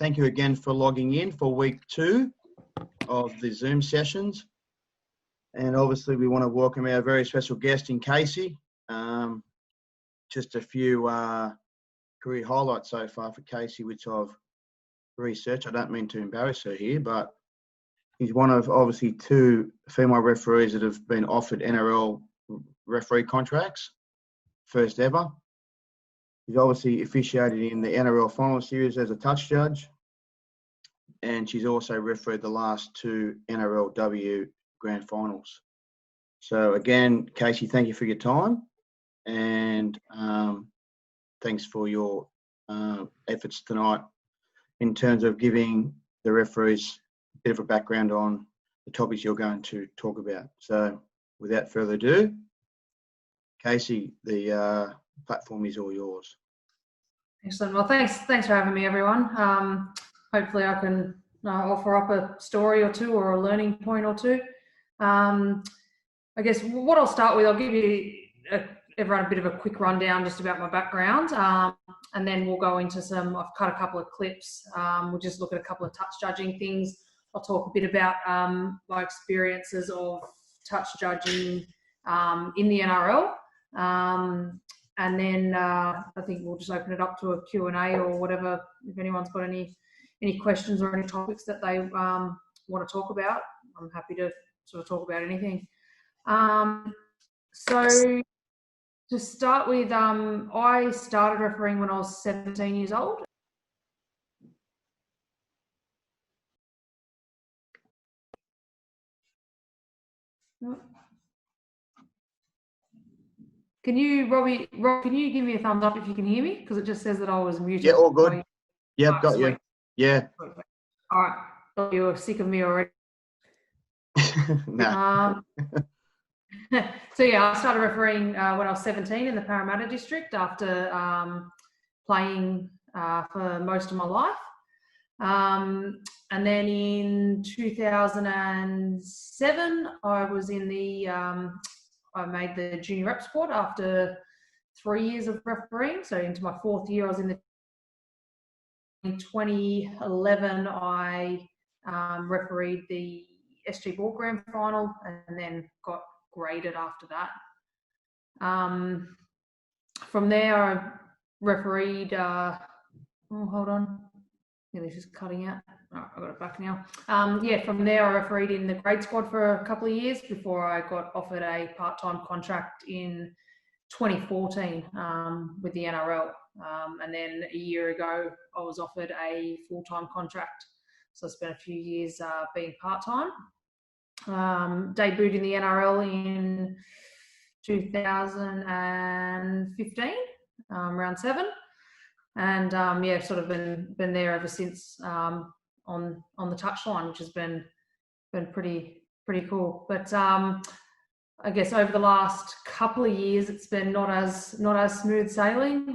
thank you again for logging in for week 2 of the Zoom sessions. And obviously we want to welcome our very special guest in Kasey. Just a few career highlights so far for Kasey, which I've researched. I don't mean to embarrass her here, but he's one of obviously 2 female referees that have been offered NRL referee contracts, first ever. She's obviously officiated in the NRL final series as a touch judge, and she's also refereed the last 2 NRLW grand finals. So again, Kasey, thank you for your time, and thanks for your efforts tonight in terms of giving the referees a bit of a background on the topics you're going to talk about. So without further ado, Kasey, the platform is all yours. Excellent. Well, thanks for having me, everyone. Hopefully I can offer up a story or 2 or a learning point or 2. I guess what I'll start with, I'll give you everyone a bit of a quick rundown just about my background, and then we'll go into I've cut a couple of clips. We'll just look at a couple of touch judging things. I'll talk a bit about my experiences of touch judging in the NRL. And then I think we'll just open it up to a Q&A or whatever, if anyone's got any questions or any topics that they want to talk about. I'm happy to sort of talk about anything. So to start with, I started refereeing when I was 17 years old. Robbie, can you give me a thumbs up if you can hear me? Because it just says that I was muted. Yeah, all good. Yep, got you. Yeah. All right. Thought you were sick of me already. No. So yeah, I started refereeing when I was 17 in the Parramatta district after playing for most of my life. And then in 2007, I was in the I made the junior rep squad after 3 years of refereeing. So into my 4th year, I was in 2011, I refereed the SG Ball Grand Final and then got graded after that. From there, I refereed, hold on. Yeah, this is cutting out. Oh, I got it back now. From there, I refereed in the grade squad for a couple of years before I got offered a part-time contract in 2014 with the NRL. And then a year ago, I was offered a full-time contract. So I spent a few years being part-time. Debuted in the NRL in 2015, round 7. And sort of been there ever since on the touchline, which has been pretty cool. But I guess over the last couple of years, it's been not as smooth sailing.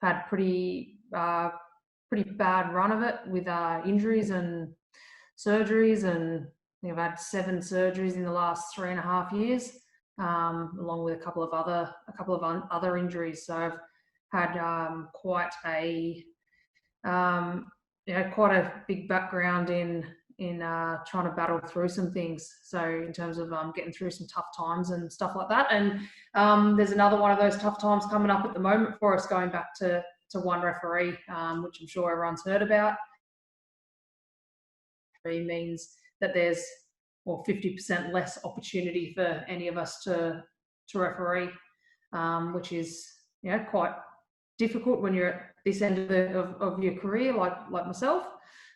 Had pretty bad run of it with injuries and surgeries, and I think I've had 7 surgeries in the last 3.5 years, along with a couple of other injuries. So I've had quite a big background in trying to battle through some things. So in terms of getting through some tough times and stuff like that. And there's another one of those tough times coming up at the moment for us, going back to one referee, which I'm sure everyone's heard about. It means that there's 50% less opportunity for any of us to referee, which is quite difficult when you're at this end of your career, like myself.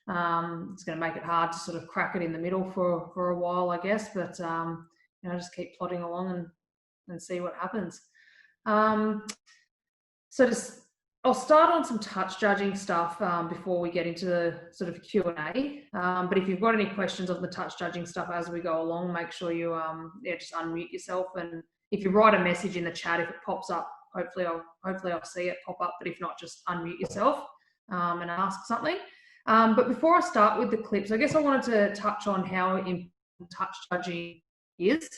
It's going to make it hard to sort of crack it in the middle for a while, I guess. But just keep plodding along and see what happens. I'll start on some touch judging stuff before we get into the sort of Q&A. But if you've got any questions on the touch judging stuff as we go along, make sure you just unmute yourself. And if you write a message in the chat, if it pops up, hopefully I'll see it pop up. But if not, just unmute yourself and ask something. But before I start with the clips, I guess I wanted to touch on how important touch judging is.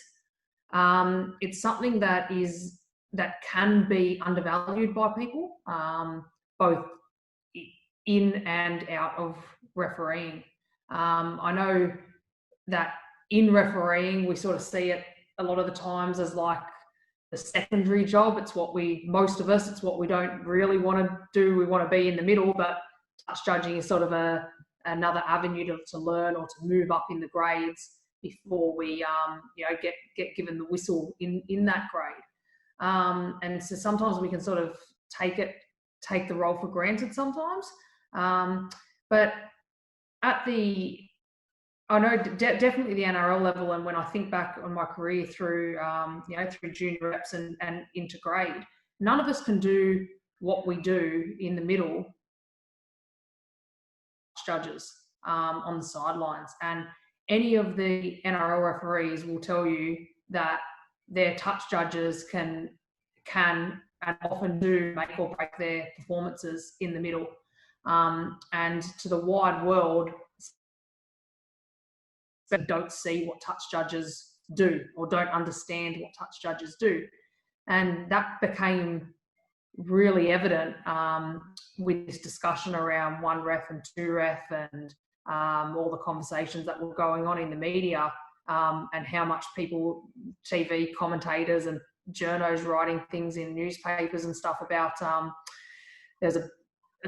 It's something that can be undervalued by people, both in and out of refereeing. I know that in refereeing, we sort of see it a lot of the times as like the secondary job. It's what most of us, it's what we don't really want to do. We want to be in the middle, but touch judging is sort of another avenue to learn or to move up in the grades before we, get given the whistle in that grade. And so sometimes we can sort of take the role for granted sometimes. But I know definitely the NRL level, and when I think back on my career through junior reps and into grade, none of us can do what we do in the middle. Judges on the sidelines, and any of the NRL referees will tell you that their touch judges can and often do make or break their performances in the middle. And to the wide world, that don't see what touch judges do or don't understand what touch judges do. And that became really evident with this discussion around 1 ref and 2 ref and all the conversations that were going on in the media, and how much TV commentators and journos writing things in newspapers and stuff about, there's a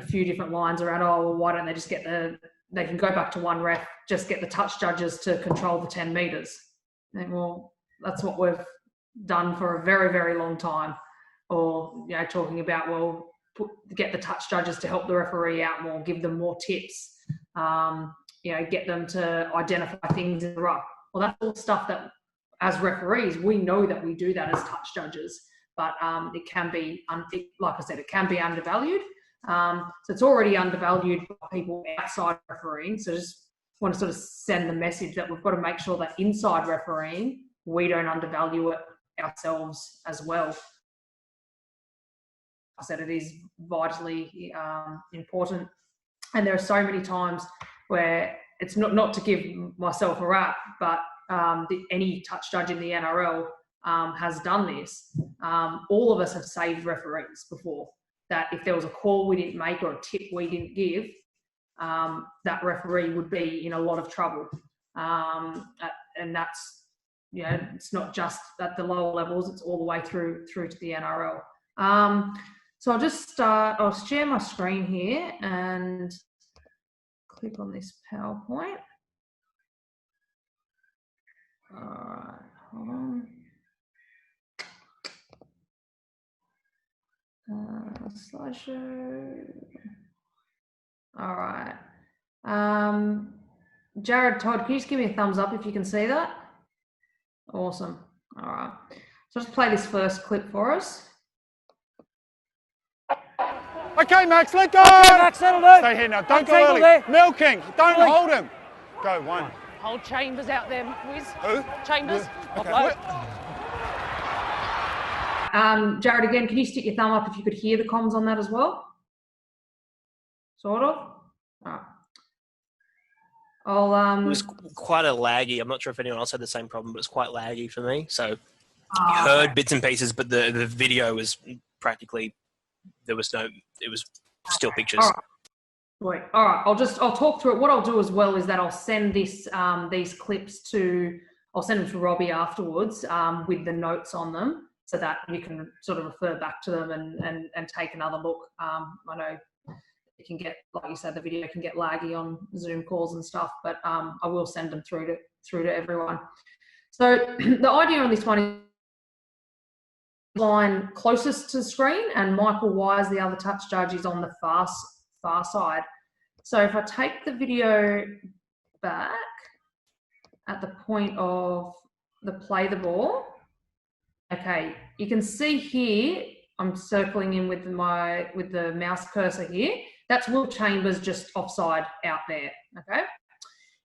few different lines around, why don't they just they can go back to 1 ref, just get the touch judges to control the 10 metres. And well, that's what we've done for a very, very long time. Or, talking about, get the touch judges to help the referee out more, give them more tips, get them to identify things in the ruck. Well, that's all stuff that, as referees, we know that we do that as touch judges, but it can be, like I said, it can be undervalued. So it's already undervalued by people outside refereeing. So just want to sort of send the message that we've got to make sure that inside refereeing, we don't undervalue it ourselves as well. I said it is vitally important. And there are so many times where it's not to give myself a rap, but any touch judge in the NRL has done this. All of us have saved referees before. That if there was a call we didn't make or a tip we didn't give, that referee would be in a lot of trouble. And that's, it's not just at the lower levels, it's all the way through to the NRL. So I'll share my screen here and click on this PowerPoint. All right, hold on. Slideshow. All right. Jared, Todd, can you just give me a thumbs up if you can see that? Awesome. All right. So just play this first clip for us. Okay, Max, let go. Okay, Max, settle down. Stay here now. Don't go early. There. Milking. Don't hold him. Go, 1. Hold Chambers out there, Wiz. Who? Chambers. Okay. Jared, again, can you stick your thumb up if you could hear the comms on that as well? Sort of. All right. It was quite a laggy. I'm not sure if anyone else had the same problem, but it's quite laggy for me. So you heard bits and pieces, but the video was practically, it was still pictures. All right. Wait, all right. I'll talk through it. What I'll do as well is that I'll send these clips I'll send them to Robbie afterwards with the notes on them, so that you can sort of refer back to them and take another look. I know it can get, like you said, the video can get laggy on Zoom calls and stuff, but I will send them through to everyone. So the idea on this one is line closest to the screen, and Michael Wise, the other touch judge, is on the far side. So if I take the video back at the point of the play the ball, okay, you can see here, I'm circling in with the mouse cursor here. That's Will Chambers just offside out there, okay?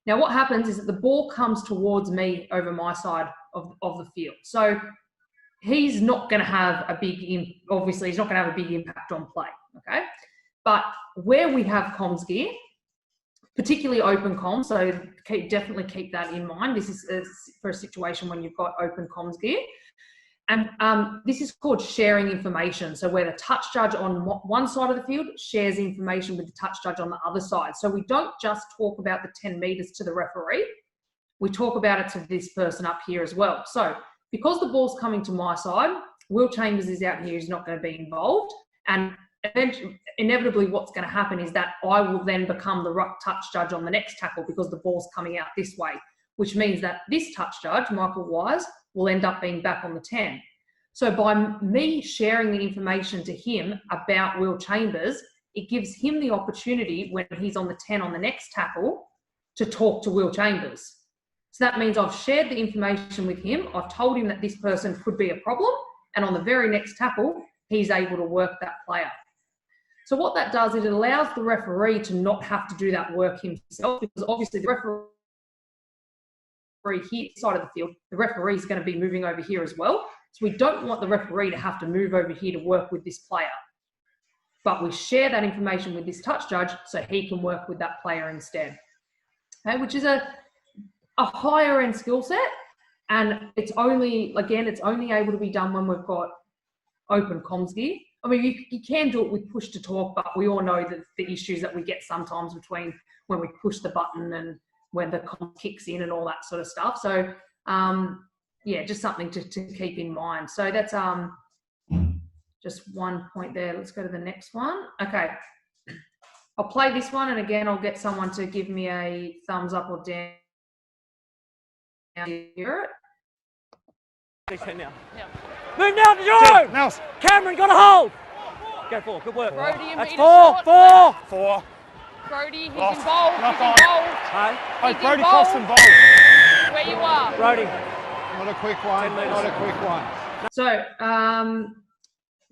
Now what happens is that the ball comes towards me over my side of the field. So he's not going to have obviously he's not going to have a big impact on play, okay? But where we have comms gear, particularly open comms, so definitely keep that in mind. This is for a situation when you've got open comms gear. And this is called sharing information. So where the touch judge on one side of the field shares information with the touch judge on the other side. So we don't just talk about the 10 metres to the referee. We talk about it to this person up here as well. So because the ball's coming to my side, Will Chambers is out here, he's not going to be involved. And eventually, inevitably what's going to happen is that I will then become the ruck touch judge on the next tackle because the ball's coming out this way, which means that this touch judge, Michael Wise, will end up being back on the 10. So by me sharing the information to him about Will Chambers, it gives him the opportunity when he's on the 10 on the next tackle to talk to Will Chambers. So that means I've shared the information with him. I've told him that this person could be a problem. And on the very next tackle, he's able to work that player. So what that does is it allows the referee to not have to do that work himself, because obviously the referee here side of the field, the referee is going to be moving over here as well. So we don't want the referee to have to move over here to work with this player. But we share that information with this touch judge so he can work with that player instead. Okay, which is a higher end skill set. And it's only able to be done when we've got open comms gear. I mean, you can do it with push to talk, but we all know that the issues that we get sometimes between when we push the button and when the comm kicks in and all that sort of stuff. So, yeah, just something to keep in mind. So that's just one point there. Let's go to the next one. Okay. I'll play this one, and again, I'll get someone to give me a thumbs up or down. Hear it? Now. Yeah. Move now to Joe! Now. Cameron, got a hold! Go forward, good work. Brody, That's four. Brody, he's Lost. involved. Knock He's on. involved. Hey, He's Brody involved. Cross involved. Where you are. Brody. Not a quick one. 10 metres. Not a quick one. So,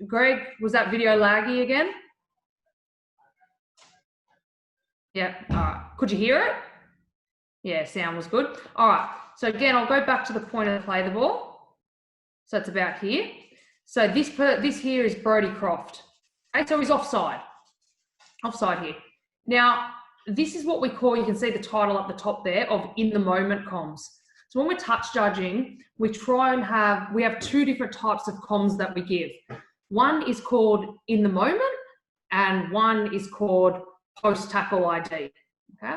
Greg, was that video laggy again? Yeah, all right. Could you hear it? Yeah, sound was good. All right. So again, I'll go back to the point of play the ball. So it's about here. So this here is Brodie Croft. Okay, so he's offside. Offside here. Now, this is what we call, you can see the title up the top there, of in the moment comms. So when we're touch judging, we have two different types of comms that we give. One is called in the moment, and one is called post-tackle ID. Okay?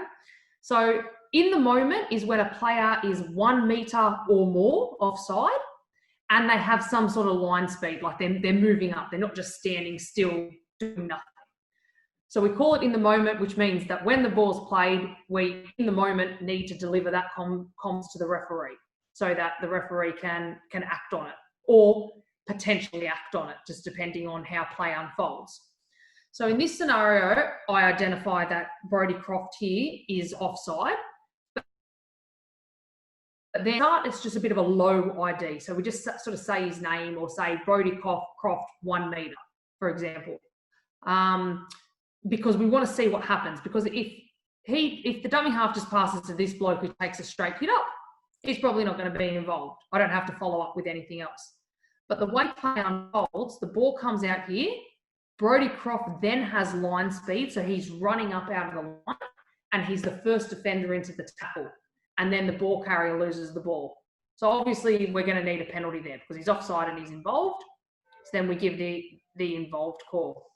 So in the moment is when a player is 1 metre or more offside and they have some sort of line speed, like they're moving up. They're not just standing still doing nothing. So we call it in the moment, which means that when the ball's played, we, in the moment, need to deliver that comms to the referee so that the referee can act on it or potentially act on it, just depending on how play unfolds. So in this scenario, I identify that Brodie Croft here is offside. But then it's just a bit of a low ID. So we just sort of say his name or say Brodie Croft 1 metre, for example. Because we want to see what happens. Because if the dummy half just passes to this bloke who takes a straight hit up, he's probably not going to be involved. I don't have to follow up with anything else. But the way play unfolds, the ball comes out here. Brodie Croft then has line speed, so he's running up out of the line, and he's the first defender into the tackle. And then the ball carrier loses the ball. So obviously we're going to need a penalty there because he's offside and he's involved. So then we give the involved call.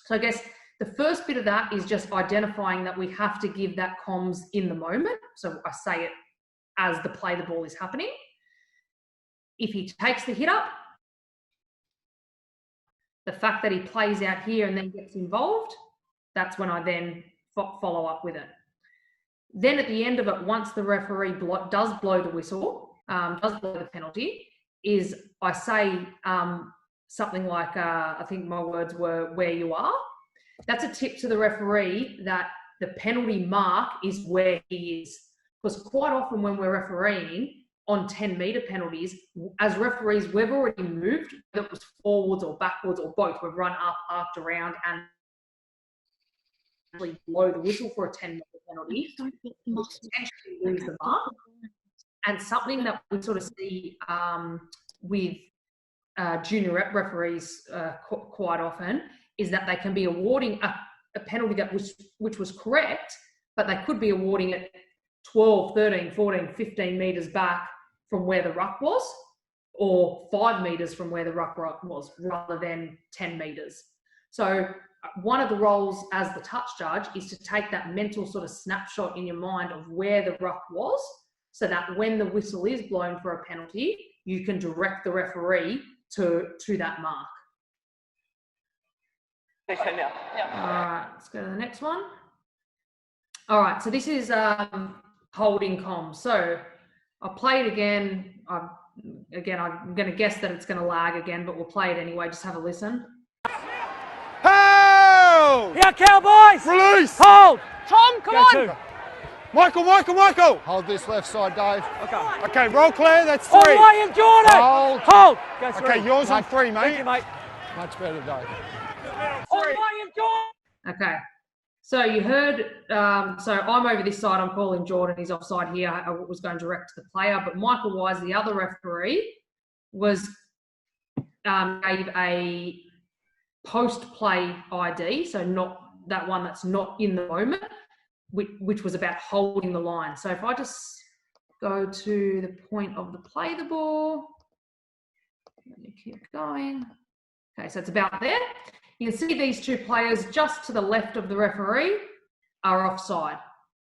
So I guess the first bit of that is just identifying that we have to give that comms in the moment. So I say it as the ball is happening. If he takes the hit up, the fact that he plays out here and then gets involved, that's when I then follow up with it. Then at the end of it, once the referee does blow the whistle, does blow the penalty, is I say something like, I think my words were, where you are. That's a tip to the referee that the penalty mark is where he is. Because quite often when we're refereeing on 10-metre penalties, as referees, we've already moved, whether it was forwards or backwards or both. We've run up, arced around and actually blow the whistle for a 10-metre penalty, potentially lose the mark. And something that we sort of see with junior referees quite often is that they can be awarding a penalty that which was correct, but they could be awarding it 12, 13, 14, 15 metres back from where the ruck was. or 5 metres from where the ruck was, rather than 10 metres. So one of the roles as the touch judge is to take that mental sort of snapshot in your mind of where the ruck was, so that when the whistle is blown for a penalty, you can direct the referee to that mark. All right, let's go to the next one. All right, so this is holding comms. So I'll play it again. I'm going to guess that it's going to lag again, but we'll play it anyway. Just have a listen. Hold! Yeah, Cowboys! Release! Hold! Tom, come on! Michael! Hold this left side, Dave. Okay. Okay, roll clear, that's All 3. the way in, Jordan! Hold. Hold! Go 3. Okay, yours on 3, Thank you, mate. mate. Much better, Dave. All the way in, Jordan! Okay. So you heard, so I'm over this side, I'm calling Jordan, he's offside here. I was going direct to the player, but Michael Wise, the other referee, was gave a post-play ID, so not that one that's not in the moment, which was about holding the line. So if I just go to the point of the play the ball, let me keep going. Okay, so it's about there. You can see these two players just to the left of the referee are offside,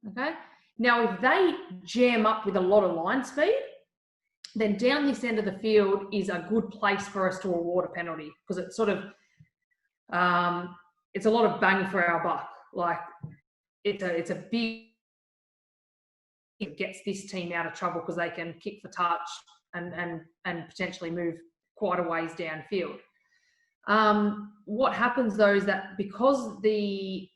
okay? Now, if they jam up with a lot of line speed, then down this end of the field is a good place for us to award a penalty, because it's sort of, it's a lot of bang for our buck. Like, it's a big, it gets this team out of trouble because they can kick for touch and potentially move quite a ways downfield. What happens though is that because the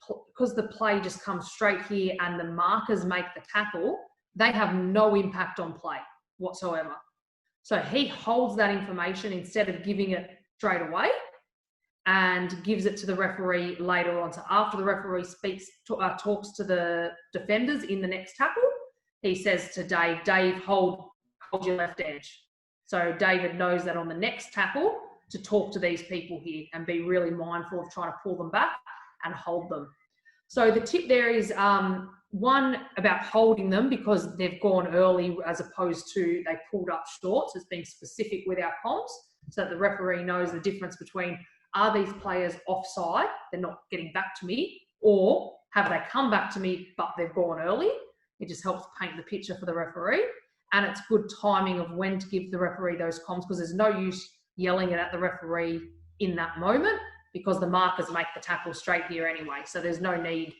play just comes straight here and the markers make the tackle, they have no impact on play whatsoever. So he holds that information instead of giving it straight away, and gives it to the referee later on. So after the referee talks to the defenders in the next tackle, he says to Dave, hold your left edge. So David knows that on the next tackle to talk to these people here and be really mindful of trying to pull them back and hold them. So the tip there is one, about holding them because they've gone early as opposed to they pulled up short. So it's being specific with our comms so that the referee knows the difference between, are these players offside, they're not getting back to me, or have they come back to me but they've gone early? It just helps paint the picture for the referee. And it's good timing of when to give the referee those comms, because there's no use yelling it at the referee in that moment because the markers make the tackle straight here anyway. So there's no need,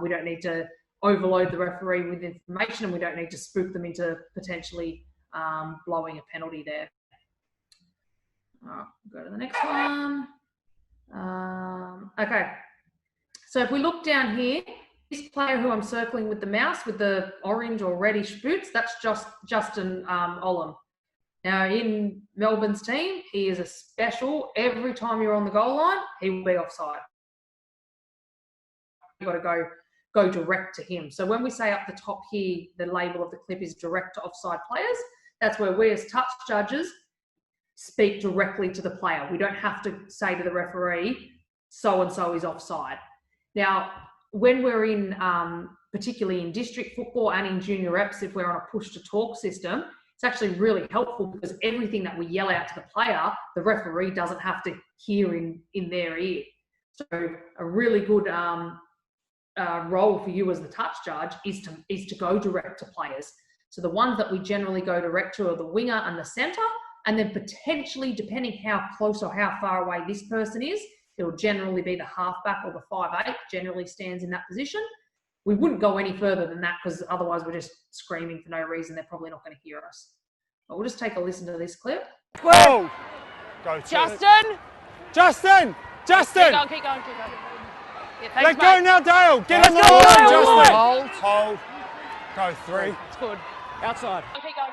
we don't need to overload the referee with information, and we don't need to spook them into potentially blowing a penalty there. Go to the next one. Okay, so if we look down here, this player who I'm circling with the mouse with the orange or reddish boots, that's Justin Olam. Now in Melbourne's team, he is a special. Every time you're on the goal line, he will be offside. You've got to go direct to him. So when we say up the top here, the label of the clip is direct to offside players, that's where we as touch judges speak directly to the player. We don't have to say to the referee, so-and-so is offside. Now, when we're in, particularly in district football and in junior reps, if we're on a push-to-talk system, it's actually really helpful because everything that we yell out to the player, the referee doesn't have to hear in their ear. So a really good role for you as the touch judge is to go direct to players. So the ones that we generally go direct to are the winger and the centre, and then potentially, depending how close or how far away this person is, it'll generally be the halfback or the 5'8", generally stands in that position. We wouldn't go any further than that because otherwise we're just screaming for no reason. They're probably not going to hear us. But we'll just take a listen to this clip. Whoa! Go to Justin! Justin! Keep going. Yeah, thanks, Let go mate. now, Dale! Get on the Let's go, line, Dale, Justin! Hold. Hold. Go 3. It's good. Outside. Let Keep going.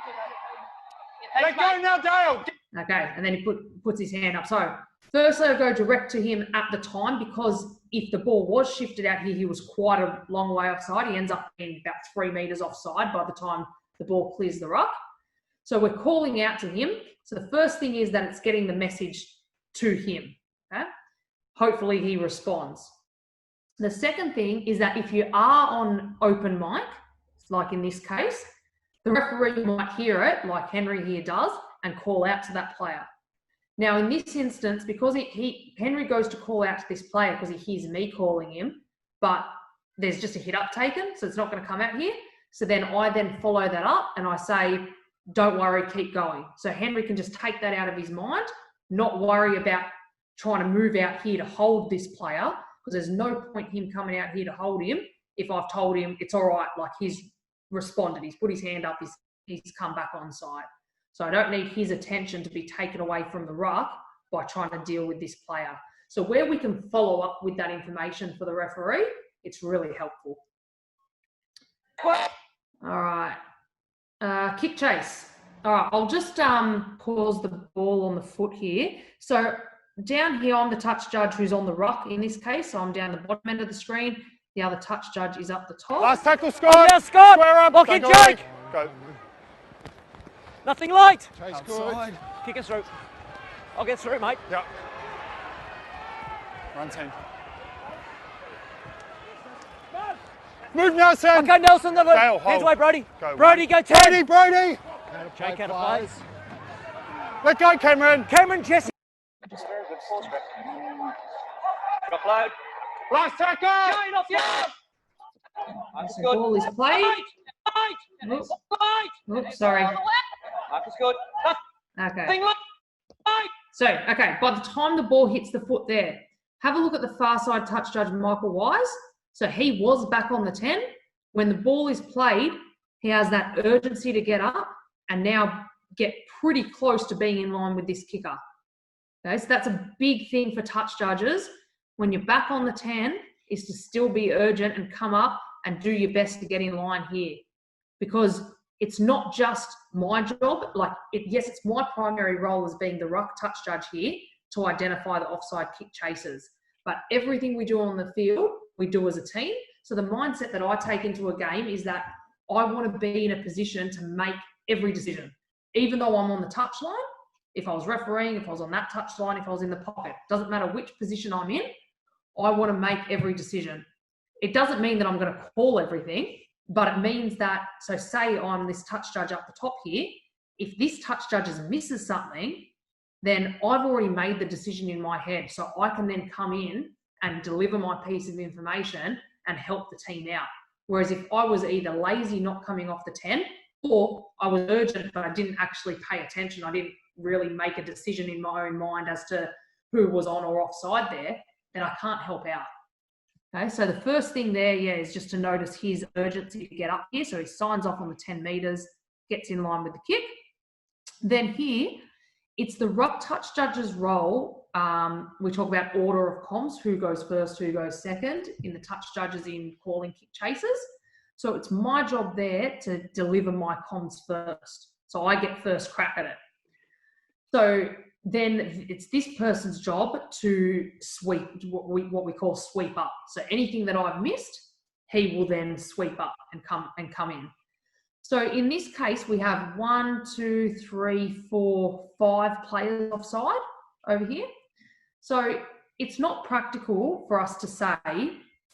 Yeah, thanks, go mate. now, Dale! Okay, and then he puts his hand up. So firstly, I'll go direct to him at the time, because if the ball was shifted out here, he was quite a long way offside. He ends up being about 3 metres offside by the time the ball clears the ruck. So we're calling out to him. So the first thing is that it's getting the message to him. Okay? Hopefully he responds. The second thing is that if you are on open mic, like in this case, the referee might hear it, like Henry here does, and call out to that player. Now, in this instance, because Henry goes to call out to this player because he hears me calling him, but there's just a hit up taken, so it's not going to come out here. So then I follow that up and I say, don't worry, keep going. So Henry can just take that out of his mind, not worry about trying to move out here to hold this player, because there's no point him coming out here to hold him if I've told him it's all right, like he's responded, he's put his hand up, he's come back on side. So I don't need his attention to be taken away from the ruck by trying to deal with this player. So where we can follow up with that information for the referee, it's really helpful. All right. Kick chase. All right, I'll just pause the ball on the foot here. So down here, I'm the touch judge who's on the ruck in this case. So I'm down the bottom end of the screen. The other touch judge is up the top. Last tackle, Scott. Yeah, Scott. Square up. Lock in, Go. Jake. Go. Nothing light. Chase Outside. good. Kick us through. I'll get through, mate. Yeah. Run 10. Move now, Sam. Okay, Nelson, the Dale, hands hold. away, Brody. Go. Brody, go 10. Brody. Jake out of play. Let go, Cameron. Cameron, Jesse. Upload. Last tackle. Jane, off you. So the ball is played. Oops. Oops, sorry. Marcus good. Okay. So, okay, by the time the ball hits the foot there, have a look at the far side touch judge, Michael Wise. So he was back on the 10. When the ball is played, he has that urgency to get up and now get pretty close to being in line with this kicker. Okay, so that's a big thing for touch judges. When you're back on the 10, is to still be urgent and come up and do your best to get in line here. Because it's not just my job. Yes, it's my primary role as being the ruck touch judge here to identify the offside kick chasers. But everything we do on the field, we do as a team. So the mindset that I take into a game is that I want to be in a position to make every decision. Even though I'm on the touch line, if I was refereeing, if I was on that touch line, if I was in the pocket, doesn't matter which position I'm in, I want to make every decision. It doesn't mean that I'm going to call everything, but it means that, so say I'm this touch judge up the top here, if this touch judge misses something, then I've already made the decision in my head. So I can then come in and deliver my piece of information and help the team out. Whereas if I was either lazy, not coming off the 10, or I was urgent, but I didn't actually pay attention, I didn't really make a decision in my own mind as to who was on or offside there, then I can't help out. Okay, so the first thing there, is just to notice his urgency to get up here. So he signs off on the 10 metres, gets in line with the kick. Then here, it's the ruck touch judge's role. We talk about order of comms, who goes first, who goes second, in the touch judges in calling kick chasers. So it's my job there to deliver my comms first. So I get first crack at it. So then it's this person's job to sweep, what we call sweep up. So anything that I've missed, he will then sweep up and come in. So in this case, we have 1, 2, 3, 4, 5 players offside over here. So it's not practical for us to say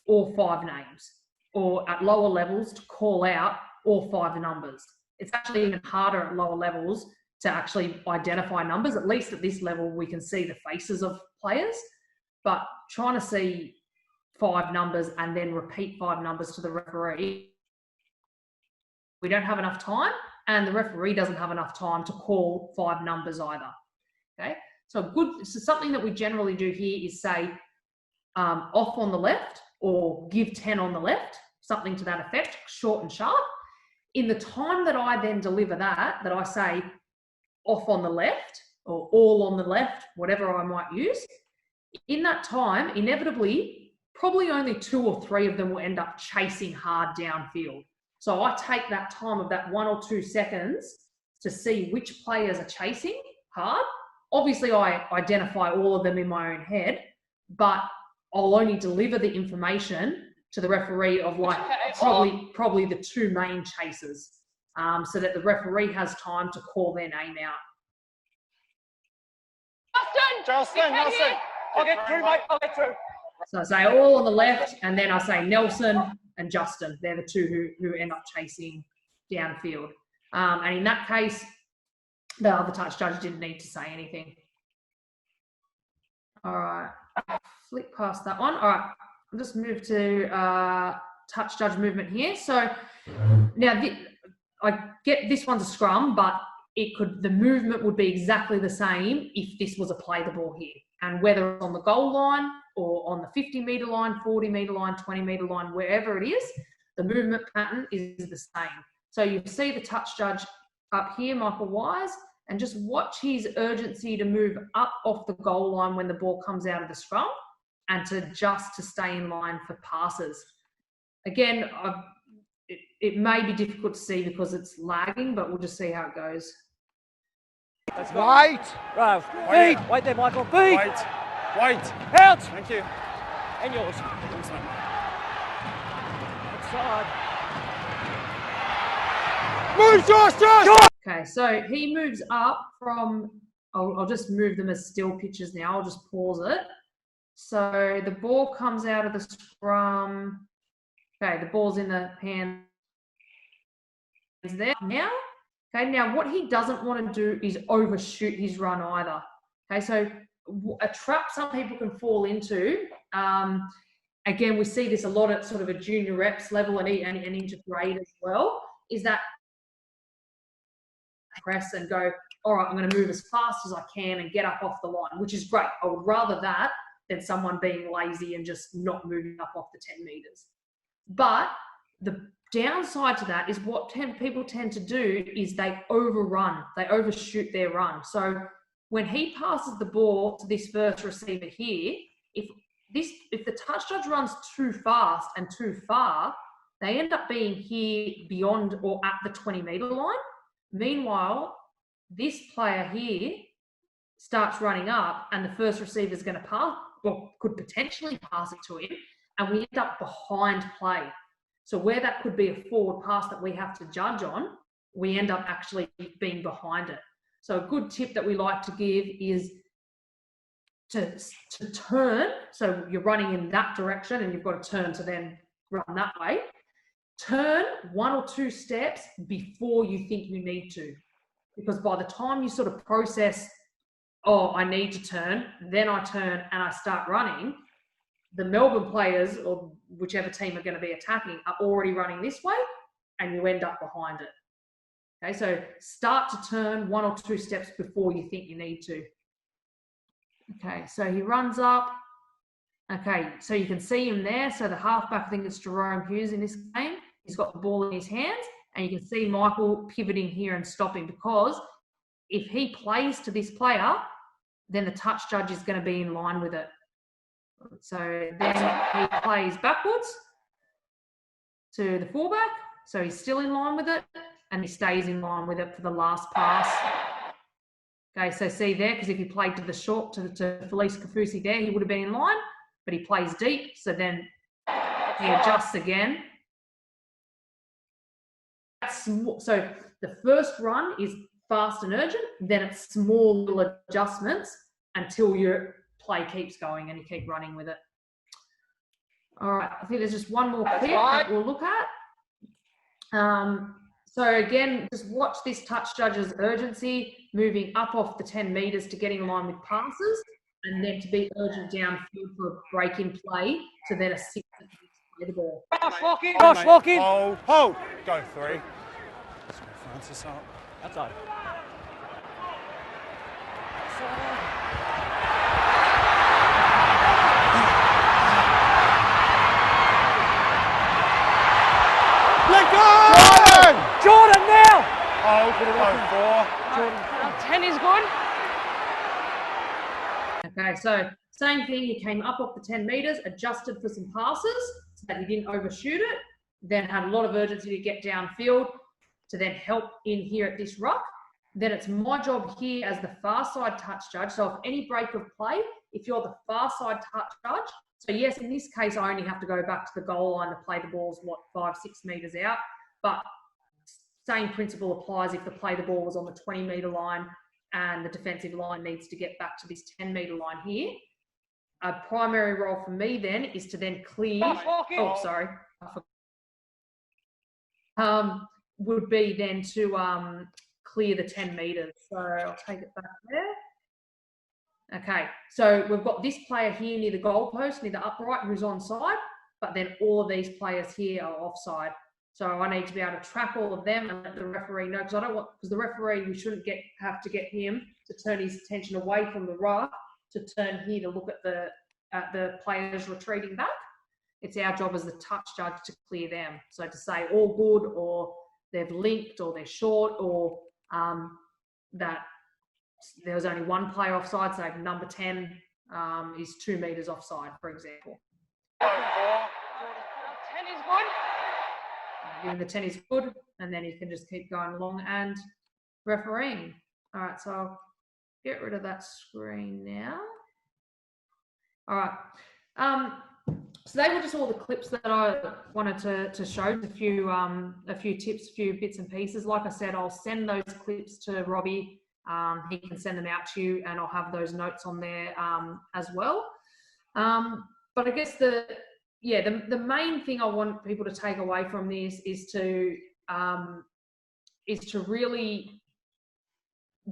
all 5 names, or at lower levels to call out all 5 numbers. It's actually even harder at lower levels to actually identify numbers. At least at this level, we can see the faces of players, but trying to see 5 numbers and then repeat 5 numbers to the referee, we don't have enough time, and the referee doesn't have enough time to call 5 numbers either. Okay, so something that we generally do here is say off on the left, or give 10 on the left, something to that effect, short and sharp. In the time that I then deliver that I say off on the left or all on the left, whatever I might use, in that time, inevitably, probably only 2 or 3 of them will end up chasing hard downfield. So I take that time of that 1 or 2 seconds to see which players are chasing hard. Obviously, I identify all of them in my own head, but I'll only deliver the information to the referee of probably the 2 main chasers, so that the referee has time to call their name out. Justin. I'll get through, mate. I'll get through. So I say all on the left, and then I say Nelson and Justin. They're the 2 who end up chasing downfield. And in that case, the other touch judge didn't need to say anything. All right, flick past that one. All right, I'll just move to touch judge movement here. So now I get this one's a scrum, but the movement would be exactly the same if this was a play the ball here. And whether it's on the goal line or on the 50-metre line, 40-metre line, 20-metre line, wherever it is, the movement pattern is the same. So you see the touch judge up here, Michael Wise, and just watch his urgency to move up off the goal line when the ball comes out of the scrum and to stay in line for passes. Again, it may be difficult to see because it's lagging, but we'll just see how it goes. Wait! Rav, Wait. wait there, Michael. Feed. Wait. Out. Thank you. And yours. Outside. Move, Josh! Okay, so he moves up from, I'll just move them as still pitches now. I'll just pause it. So the ball comes out of the scrum. Okay, the ball's in the hands there now. Okay, now what he doesn't want to do is overshoot his run either. Okay, so a trap some people can fall into, again, we see this a lot at sort of a junior reps level and into grade as well, is that press and go, all right, I'm going to move as fast as I can and get up off the line, which is great. I would rather that than someone being lazy and just not moving up off the 10 metres. But the downside to that is what people tend to do is they overrun, they overshoot their run. So when he passes the ball to this first receiver here, if the touch judge runs too fast and too far, they end up being here beyond or at the 20-metre line. Meanwhile, this player here starts running up and the first receiver is going to pass, or could potentially pass it to him, and we end up behind play. So where that could be a forward pass that we have to judge on, we end up actually being behind it. So a good tip that we like to give is to turn. So you're running in that direction and you've got to turn to then run that way. Turn 1 or 2 steps before you think you need to. Because by the time you sort of process, oh, I need to turn, then I turn and I start running, the Melbourne players or whichever team are going to be attacking are already running this way and you end up behind it. Okay, so start to turn 1 or 2 steps before you think you need to. Okay, so he runs up. Okay, so you can see him there. So the halfback, I think it's Jerome Hughes in this game. He's got the ball in his hands and you can see Michael pivoting here and stopping, because if he plays to this player, then the touch judge is going to be in line with it. So then he plays backwards to the fullback. So he's still in line with it and he stays in line with it for the last pass. Okay, so see there, because if he played to the short, to Felice Kafusi there, he would have been in line, but he plays deep. So then he adjusts again. So the first run is fast and urgent, then it's small little adjustments until your play keeps going and you keep running with it. All right, I think there's just one more clip that we'll look at. So again, just watch this touch judge's urgency, moving up off the 10 metres to getting in line with passes, and then to be urgent downfield for a break in play to then assist them to play the ball. Josh, walk in. Hold. Go 3. Let's go Francis up. Outside. Let go! Jordan now. Hold. Go 4. Jordan. 10 is good. Okay, so same thing. He came up off the 10 metres, adjusted for some passes so that he didn't overshoot it, then had a lot of urgency to get downfield to then help in here at this ruck. Then it's my job here as the far side touch judge. So if any break of play, if you're the far side touch judge, so yes, in this case, I only have to go back to the goal line to play the balls, 5-6 metres out. But same principle applies if the play the ball was on the 20-metre line and the defensive line needs to get back to this 10-metre line here. A primary role for me then is to then clear. Oh, sorry. I forgot. Would be then to clear the 10 metres. So I'll take it back there. Okay, so we've got this player here near the goalpost, near the upright, who's onside, but then all of these players here are offside. So I need to be able to track all of them and let the referee know, because the referee, we shouldn't have to get him to turn his attention away from the ruck to turn here to look at the players retreating back. It's our job as the touch judge to clear them. So to say all good, or they've linked, or they're short, or that there was only one player offside, so number 10 is 2 metres offside, for example. 10 is good. Giving the 10 is good, and then you can just keep going along and refereeing. All right, so I'll get rid of that screen now. All right. So they were just all the clips that I wanted to show, a few tips, a few bits and pieces. Like I said, I'll send those clips to Robbie. He can send them out to you, and I'll have those notes on there as well. But I guess the main thing I want people to take away from this is to really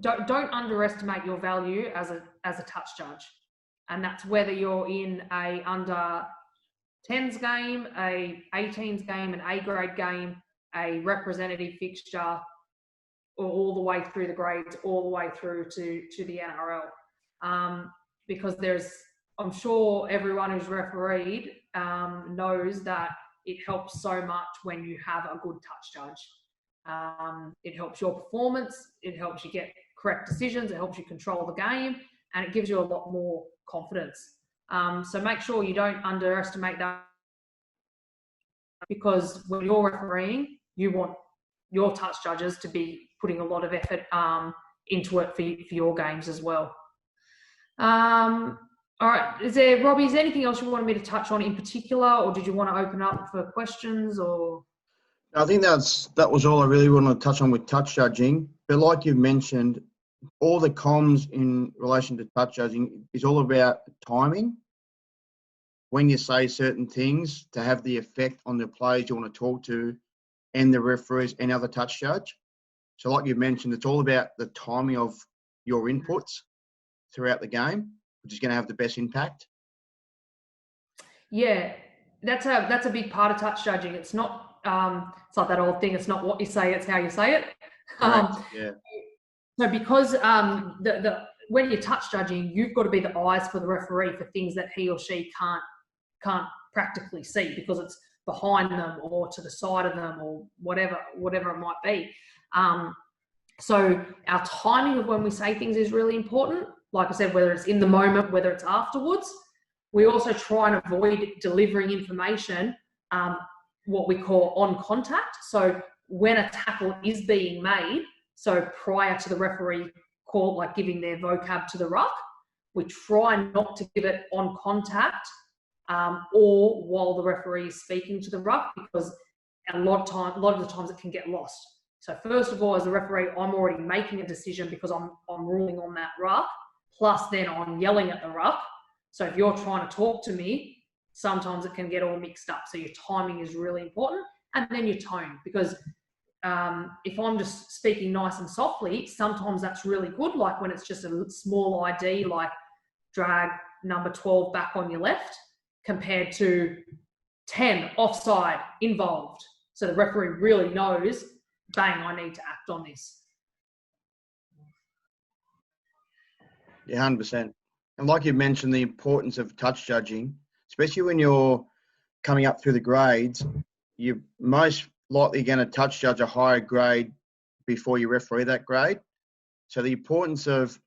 don't underestimate your value as a touch judge, and that's whether you're in a under 10s game, a 18s game, an A grade game, a representative fixture, or all the way through the grades, all the way through to the NRL. Because I'm sure everyone who's refereed knows that it helps so much when you have a good touch judge. It helps your performance, it helps you get correct decisions, it helps you control the game, and it gives you a lot more confidence. So make sure you don't underestimate that, because when you're refereeing, you want your touch judges to be putting a lot of effort into it for your games as well. All right, Robbie, is there anything else you wanted me to touch on in particular, or did you want to open up for questions? Or I think that was all I really wanted to touch on with touch judging. But like you mentioned, all the comms in relation to touch judging is all about timing. When you say certain things to have the effect on the players you want to talk to and the referees and other touch judge. So like you mentioned, it's all about the timing of your inputs throughout the game, which is going to have the best impact. Yeah, that's a big part of touch judging. It's not it's like that old thing. It's not what you say, it's how you say it. Yeah. So because when you're touch judging, you've got to be the eyes for the referee for things that he or she can't practically see, because it's behind them or to the side of them or whatever it might be. So our timing of when we say things is really important. Like I said, whether it's in the moment, whether it's afterwards. We also try and avoid delivering information, what we call on contact. So when a tackle is being made, so prior to the referee call, like giving their vocab to the ruck, we try not to give it on contact or while the referee is speaking to the ruck, because a lot of the times it can get lost. So first of all, as a referee, I'm already making a decision because I'm ruling on that ruck, plus then I'm yelling at the ruck. So if you're trying to talk to me, sometimes it can get all mixed up. So your timing is really important, and then your tone, because if I'm just speaking nice and softly, sometimes that's really good, like when it's just a small ID, like drag number 12 back on your left, compared to 10 offside involved. So the referee really knows, bang, I need to act on this. Yeah, 100%. And like you mentioned, the importance of touch judging, especially when you're coming up through the grades, you're most likely going to touch judge a higher grade before you referee that grade. So the importance of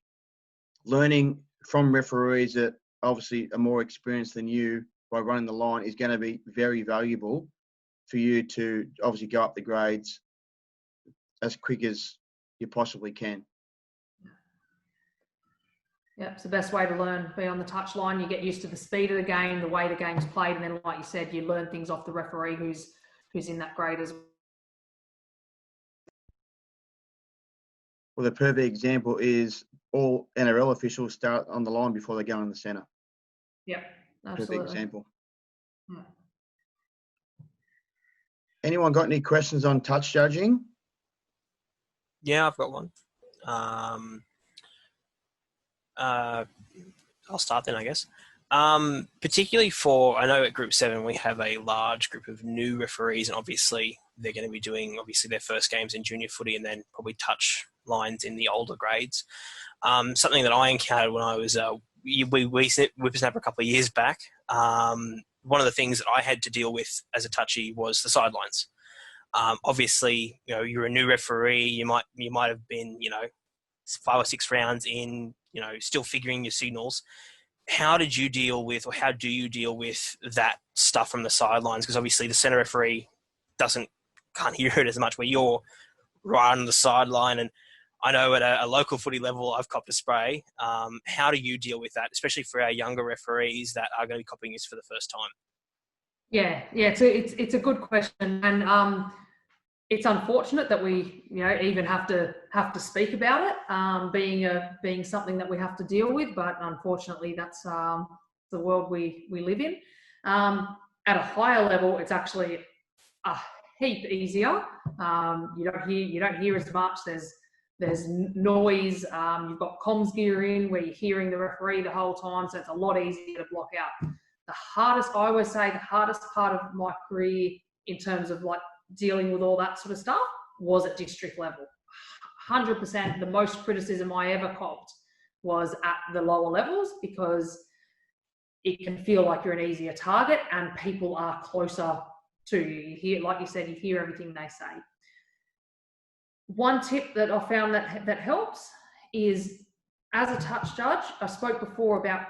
learning from referees that obviously are more experienced than you by running the line is going to be very valuable for you to obviously go up the grades as quick as you possibly can. Yeah, it's the best way to learn. Be on the touchline, you get used to the speed of the game, the way the game's played, and then, like you said, you learn things off the referee who's in that grade as well. Well, the perfect example is all NRL officials start on the line before they go in the centre. Yep, absolutely. Perfect example. Yeah. Anyone got any questions on touch judging? Yeah, I've got one. I'll start then, I guess. Particularly I know at Group 7 we have a large group of new referees, and obviously they're going to be doing their first games in junior footy and then probably touch lines in the older grades. Something that I encountered when I was whippersnapper a couple of years back, one of the things that I had to deal with as a touchy was the sidelines. Obviously, you're a new referee. You might have been, 5 or 6 rounds in, still figuring your signals. How did you deal with, or how do you deal with that stuff from the sidelines? Because obviously the centre referee can't hear it as much, where you're right on the sideline. And I know at a local footy level, I've copped a spray. How do you deal with that, especially for our younger referees that are going to be copying this for the first time? Yeah. It's a good question, and it's unfortunate that we, even have to speak about it, being something that we have to deal with. But unfortunately, that's the world we live in. At a higher level, it's actually a heap easier. You don't hear as much. There's noise. You've got comms gear in where you're hearing the referee the whole time, so it's a lot easier to block out. I always say the hardest part of my career in terms of like dealing with all that sort of stuff was at district level. 100% the most criticism I ever copped was at the lower levels, because it can feel like you're an easier target and people are closer to you. You hear, like you said, you hear everything they say. One tip that I found that helps is, as a touch judge, I spoke before about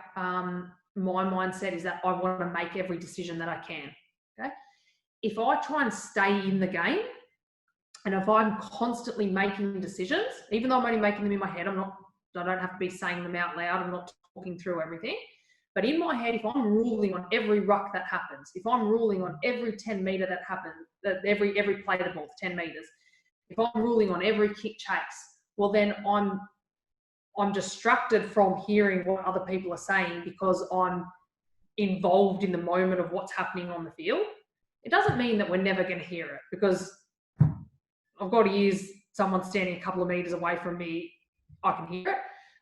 my mindset is that I want to make every decision that I can. Okay, if I try and stay in the game, and if I'm constantly making decisions, even though I'm only making them in my head, I don't have to be saying them out loud. I'm not talking through everything. But in my head, if I'm ruling on every ruck that happens, if I'm ruling on every 10 metre that happens, every play the ball, 10 metres, if I'm ruling on every kick chase, well then I'm distracted from hearing what other people are saying because I'm involved in the moment of what's happening on the field. It doesn't mean that we're never going to hear it, because I've got to use someone standing a couple of metres away from me, I can hear it.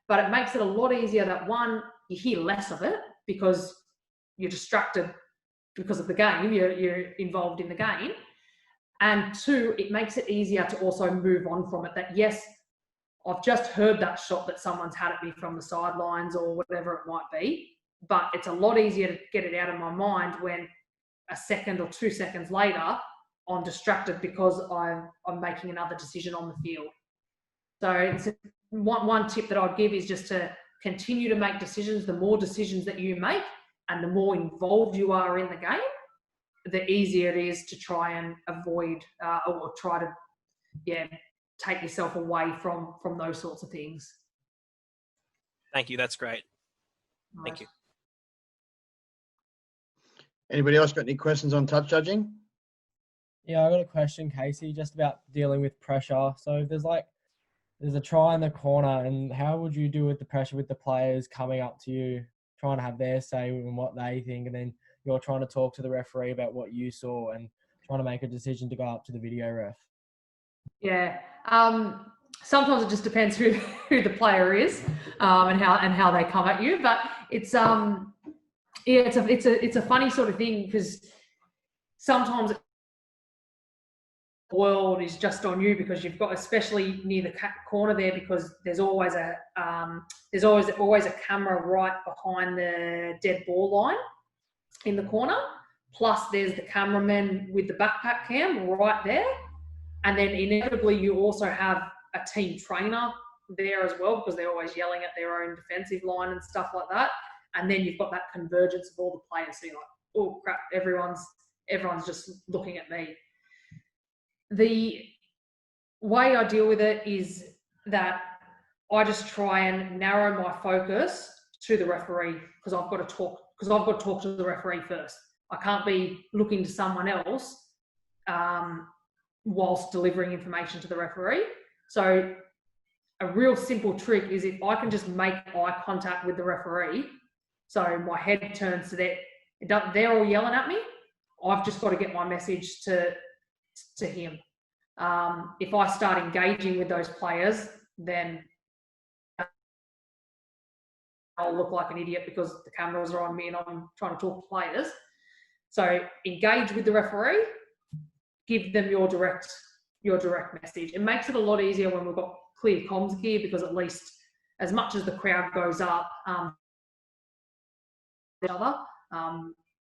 But it makes it a lot easier that, one, you hear less of it because you're distracted because of the game, you're involved in the game. And two, it makes it easier to also move on from it. That, yes, I've just heard that shot that someone's had at me from the sidelines or whatever it might be, but it's a lot easier to get it out of my mind when a second or 2 seconds later, I'm distracted because I'm making another decision on the field. So it's one tip that I'd give is just to continue to make decisions. The more decisions that you make and the more involved you are in the game, the easier it is to try and avoid or try to, take yourself away from those sorts of things. Thank you. That's great. Thank you. Anybody else got any questions on touch judging? Yeah, I got a question, Kasey, just about dealing with pressure. So if there's a try in the corner, and how would you deal with the pressure with the players coming up to you, trying to have their say in what they think, and then you're trying to talk to the referee about what you saw and trying to make a decision to go up to the video ref? Yeah. Sometimes it just depends who the player is and how they come at you. But it's it's a funny sort of thing, because sometimes the world is just on you, because you've got, especially near the corner there, because there's always a camera right behind the dead ball line in the corner. Plus there's the cameraman with the backpack cam right there. And then inevitably you also have a team trainer there as well, because they're always yelling at their own defensive line and stuff like that. And then you've got that convergence of all the players. So you're like, oh crap, everyone's just looking at me. The way I deal with it is that I just try and narrow my focus to the referee, because I've got to talk to the referee first. I can't be looking to someone else whilst delivering information to the referee. So a real simple trick is, if I can just make eye contact with the referee, so my head turns to they're all yelling at me, I've just got to get my message to him. If I start engaging with those players, then I'll look like an idiot because the cameras are on me and I'm trying to talk to players. So engage with the referee, give them your direct message. It makes it a lot easier when we've got clear comms gear, because at least as much as the crowd goes up,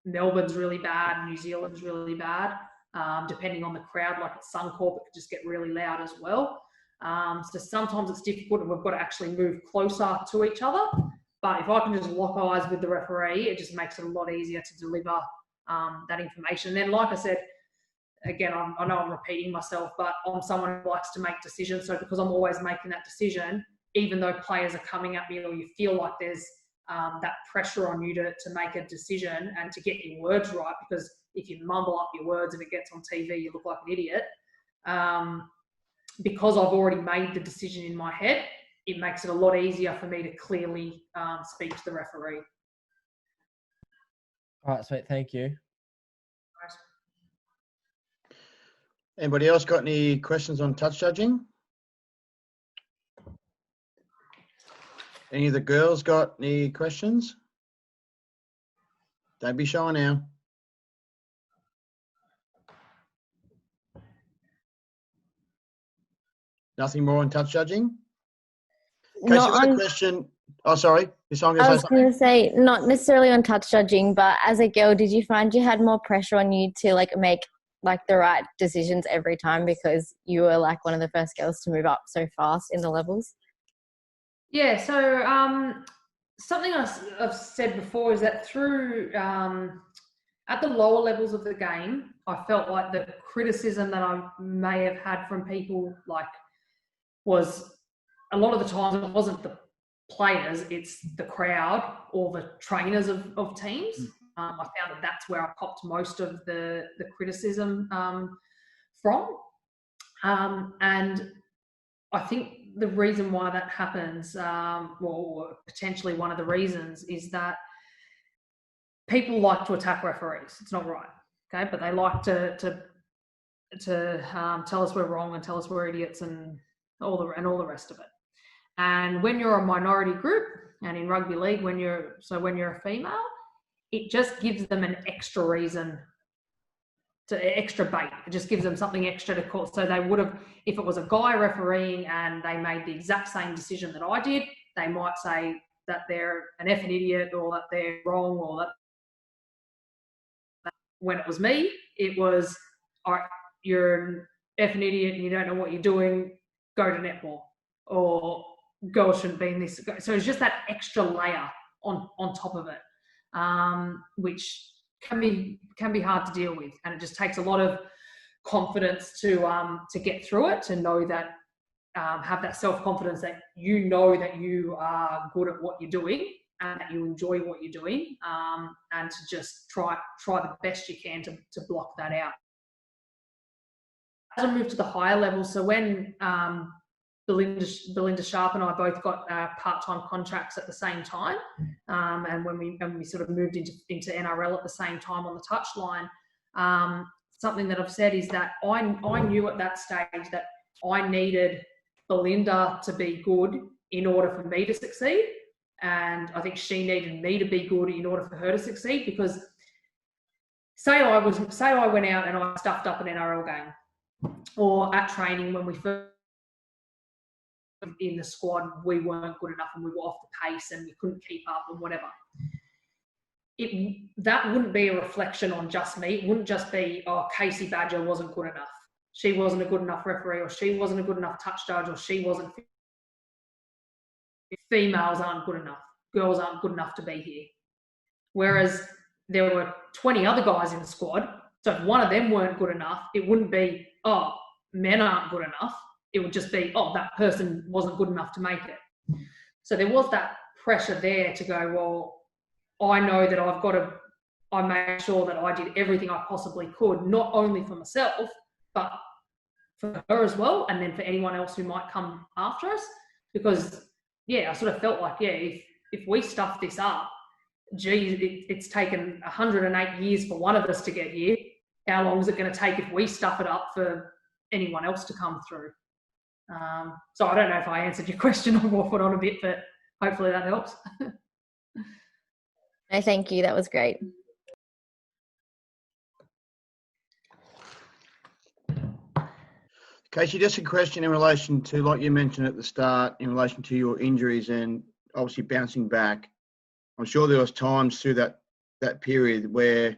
Melbourne's really bad, New Zealand's really bad. Depending on the crowd, like at Suncorp, it could just get really loud as well. So sometimes it's difficult and we've got to actually move closer to each other. But if I can just lock eyes with the referee, it just makes it a lot easier to deliver that information. And then, like I said, again, I know I'm repeating myself, but I'm someone who likes to make decisions. So because I'm always making that decision, even though players are coming at me or you feel like there's that pressure on you to make a decision and to get your words right, because if you mumble up your words and it gets on TV, you look like an idiot. Because I've already made the decision in my head, it makes it a lot easier for me to clearly speak to the referee. All right, sweet. Thank you. Anybody else got any questions on touch judging? Any of the girls got any questions? Don't be shy now. Nothing more on touch judging? Kasey, Not I've got a on, question. Oh, sorry. Is someone I going to was say going something? to say, not necessarily on touch judging, but as a girl, did you find you had more pressure on you to like make like the right decisions every time because you were like one of the first girls to move up so fast in the levels? Yeah, so something I've said before is that through at the lower levels of the game, I felt like the criticism that I may have had from people like was a lot of the times it wasn't the players, it's the crowd or the trainers of teams. I found that that's where I copped most of the criticism from. And I think the reason why that happens, or potentially one of the reasons, is that people like to attack referees. It's not right, okay? But they like to tell us we're wrong and tell us we're idiots and all the rest of it. And when you're a minority group, and in rugby league, when you're a female, it just gives them an extra reason, extra bait. It just gives them something extra to call. So they would have, if it was a guy refereeing and they made the exact same decision that I did, they might say that they're an effing idiot or that they're wrong, or that when it was me, it was, all right, you're an effing idiot and you don't know what you're doing, go to netball, or girls shouldn't be in this. So it's just that extra layer on top of it, which can be hard to deal with, and it just takes a lot of confidence to get through it, to know that, have that self-confidence that you know that you are good at what you're doing and that you enjoy what you're doing, and to just try the best you can to block that out. As I move to the higher levels, so when Belinda Sharp and I both got part-time contracts at the same time, and when we sort of moved into NRL at the same time on the touchline, something that I've said is that I knew at that stage that I needed Belinda to be good in order for me to succeed, and I think she needed me to be good in order for her to succeed. Because say I went out and I stuffed up an NRL game, or at training when we first in the squad, we weren't good enough and we were off the pace and we couldn't keep up and whatever. That wouldn't be a reflection on just me. It wouldn't just be, oh, Kasey Badger wasn't good enough. She wasn't a good enough referee, or she wasn't a good enough touch judge, or she wasn't. Females aren't good enough. Girls aren't good enough to be here. Whereas there were 20 other guys in the squad. So if one of them weren't good enough, it wouldn't be, oh, men aren't good enough. It would just be, oh, that person wasn't good enough to make it. So there was that pressure there to go, well, I know that I made sure that I did everything I possibly could, not only for myself, but for her as well, and then for anyone else who might come after us. Because, yeah, I sort of felt like, yeah, if we stuff this up, geez, it's taken 108 years for one of us to get here. How long is it going to take if we stuff it up for anyone else to come through. So I don't know if I answered your question or waffled on a bit, but hopefully that helps. No, thank you. That was great. Kasey, just a question in relation to, like you mentioned at the start, in relation to your injuries and obviously bouncing back. I'm sure there was times through that period where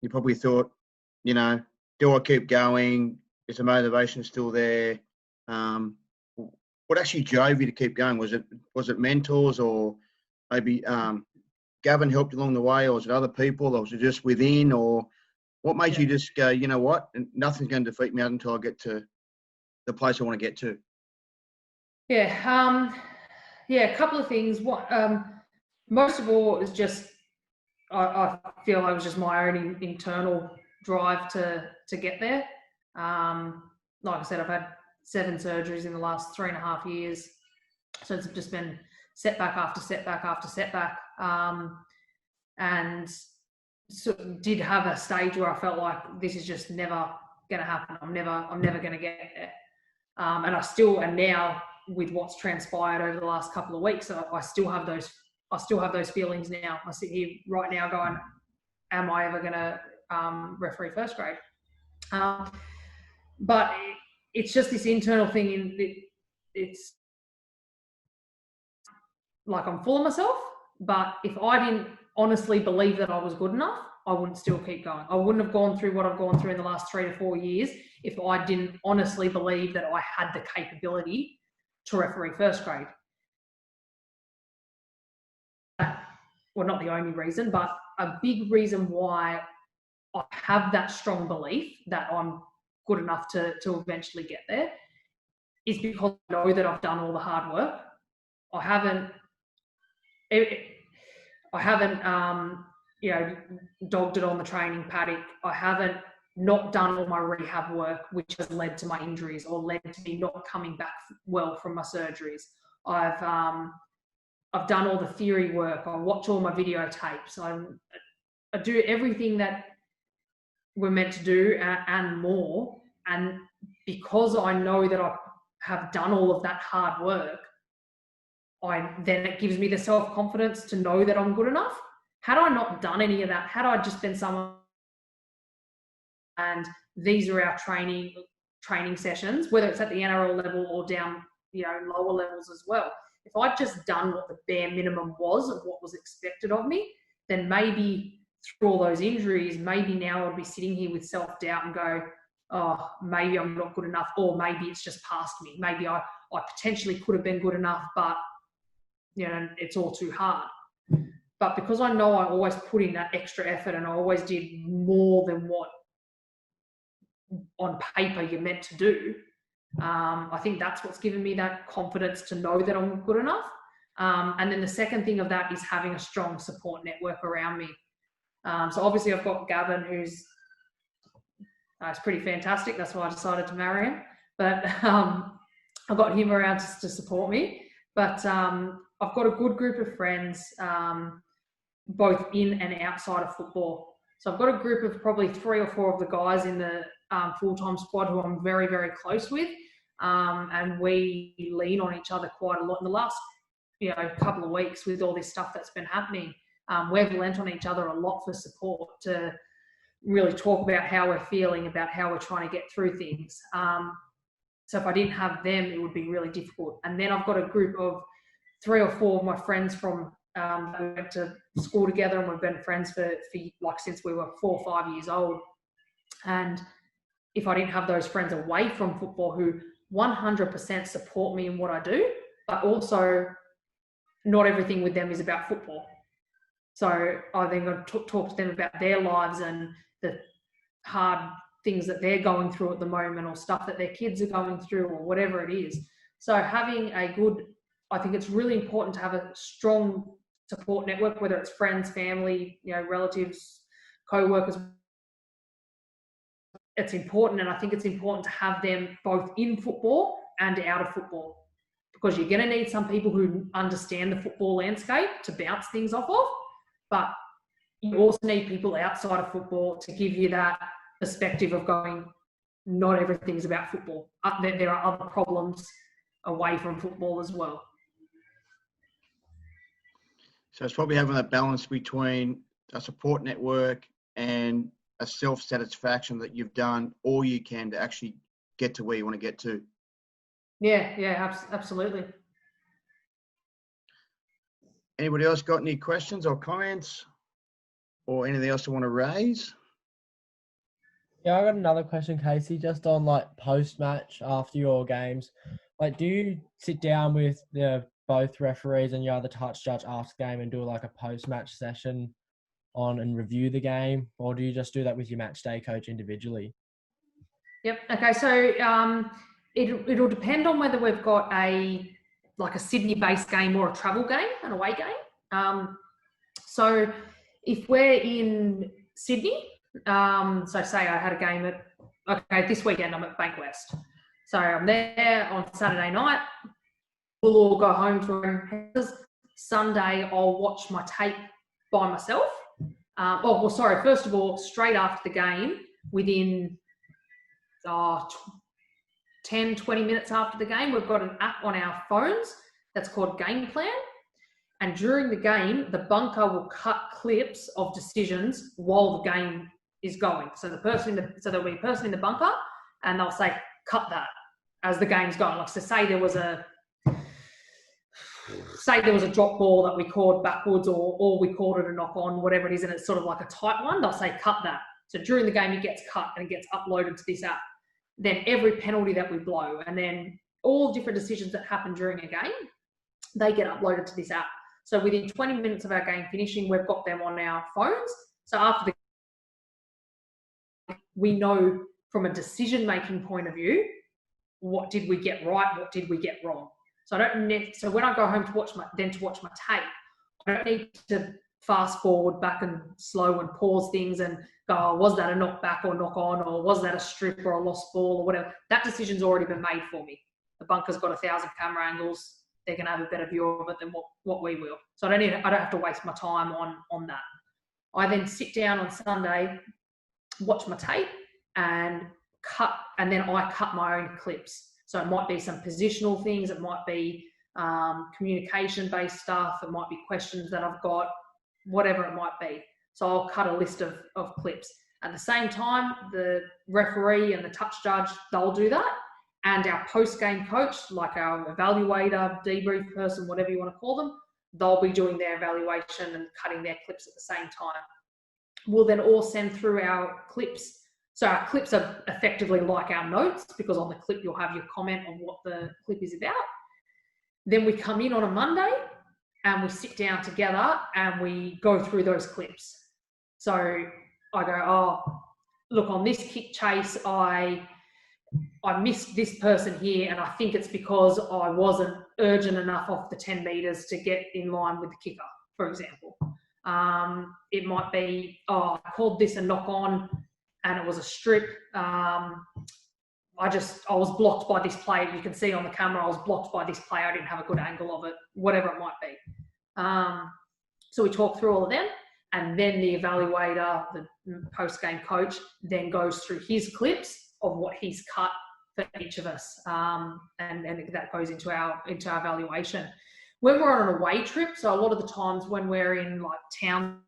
you probably thought, you know, do I keep going? Is the motivation still there? What actually drove you to keep going? Was it mentors, or maybe Gavin helped along the way, or was it other people, or was it just within, or what made you just go, you know what, nothing's going to defeat me out until I get to the place I want to get to? Yeah, a couple of things. Most of all is just I feel like it was just my own internal drive to get there. Like I said, I've had 7 surgeries in the last 3.5 years, so it's just been setback after setback after setback, and so did have a stage where I felt like this is just never going to happen. I'm never going to get there, and I still, and now with what's transpired over the last couple of weeks, I still have those feelings now. I sit here right now going, am I ever going to referee first grade? But it's just this internal thing. It's like I'm full of myself, but if I didn't honestly believe that I was good enough, I wouldn't still keep going. I wouldn't have gone through what I've gone through in the last 3 to 4 years if I didn't honestly believe that I had the capability to referee first grade. Well, not the only reason, but a big reason why I have that strong belief that I'm good enough to eventually get there is because I know that I've done all the hard work. I haven't dogged it on the training paddock. I haven't not done all my rehab work, which has led to my injuries or led to me not coming back well from my surgeries. I've done all the theory work. I watch all my videotapes. I do everything that we're meant to do and more. And because I know that I have done all of that hard work, then it gives me the self-confidence to know that I'm good enough. Had I not done any of that, had I just been someone and these are our training sessions, whether it's at the NRL level or down, lower levels as well. If I'd just done what the bare minimum was of what was expected of me, then maybe through all those injuries, maybe now I'd be sitting here with self-doubt and go, oh, maybe I'm not good enough, or maybe it's just past me. Maybe I potentially could have been good enough, but it's all too hard. But because I know I always put in that extra effort and I always did more than what on paper you're meant to do, I think that's what's given me that confidence to know that I'm good enough. And then the second thing of that is having a strong support network around me. So obviously I've got Gavin, who's it's pretty fantastic. That's why I decided to marry him. But I've got him around to support me. But I've got a good group of friends, both in and outside of football. So I've got a group of probably 3 or 4 of the guys in the full-time squad who I'm very, very close with. And we lean on each other quite a lot in the last, couple of weeks with all this stuff that's been happening. We've lent on each other a lot for support to really talk about how we're feeling, about how we're trying to get through things. So if I didn't have them, it would be really difficult. And then I've got a group of 3 or 4 of my friends from we went to school together, and we've been friends for since we were 4 or 5 years old. And if I didn't have those friends away from football who 100% support me in what I do, but also not everything with them is about football. So I then got to talk to them about their lives and the hard things that they're going through at the moment, or stuff that their kids are going through, or whatever it is. So having I think it's really important to have a strong support network, whether it's friends, family, relatives, co-workers. It's important, and I think it's important to have them both in football and out of football, because you're going to need some people who understand the football landscape to bounce things off of, but you also need people outside of football to give you that perspective of going, not everything's about football. There are other problems away from football as well. So it's probably having a balance between a support network and a self-satisfaction that you've done all you can to actually get to where you want to get to. Yeah, absolutely. Anybody else got any questions or comments or anything else you want to raise? Yeah, I got another question, Kasey, just on like post-match after your games. Like, do you sit down with the both referees and your other touch judge after game and do like a post-match session on and review the game, or do you just do that with your match day coach individually? Yep. Okay. So it'll depend on whether we've got a Sydney-based game or a travel game, an away game. So if we're in Sydney, so say I had a game this weekend I'm at Bankwest. So I'm there on Saturday night. We'll all go home to our houses. Sunday I'll watch my tape by myself. First of all, straight after the game, within 10, 20 minutes after the game, we've got an app on our phones that's called Game Plan. And during the game, the bunker will cut clips of decisions while the game is going. So there'll be a person in the bunker and they'll say, cut that as the game's going. Like, so say there was a drop ball that we called backwards or we called it a knock on, whatever it is, and it's sort of like a tight one, they'll say, cut that. So during the game, it gets cut and it gets uploaded to this app. Then every penalty that we blow, and then all different decisions that happen during a game, they get uploaded to this app. So within 20 minutes of our game finishing, we've got them on our phones. So after we know from a decision-making point of view, what did we get right, what did we get wrong. So so when I go home to watch my tape, I don't need to fast forward back and slow and pause things and go, oh, was that a knock back or knock on, or was that a strip or a lost ball or whatever. That decision's already been made for me. The bunker's got 1,000 camera angles. They're going to have a better view of it than what we will. So I don't have to waste my time on that. I then sit down on Sunday, watch my tape and then I cut my own clips. So it might be some positional things. It might be communication-based stuff. It might be questions that I've got, whatever it might be. So I'll cut a list of clips. At the same time, the referee and the touch judge, they'll do that. And our post-game coach, like our evaluator, debrief person, whatever you want to call them, they'll be doing their evaluation and cutting their clips at the same time. We'll then all send through our clips. So our clips are effectively like our notes, because on the clip you'll have your comment on what the clip is about. Then we come in on a Monday and we sit down together and we go through those clips. So I go, oh, look, on this kick chase, I missed this person here, and I think it's because I wasn't urgent enough off the 10 metres to get in line with the kicker, for example. It might be, oh, I called this a knock on and it was a strip. I was blocked by this player. You can see on the camera, I was blocked by this player. I didn't have a good angle of it, whatever it might be. So we talk through all of them, and then the evaluator, the post-game coach, then goes through his clips of what he's cut for each of us. And that goes into our evaluation. When we're on an away trip, so a lot of the times when we're in like town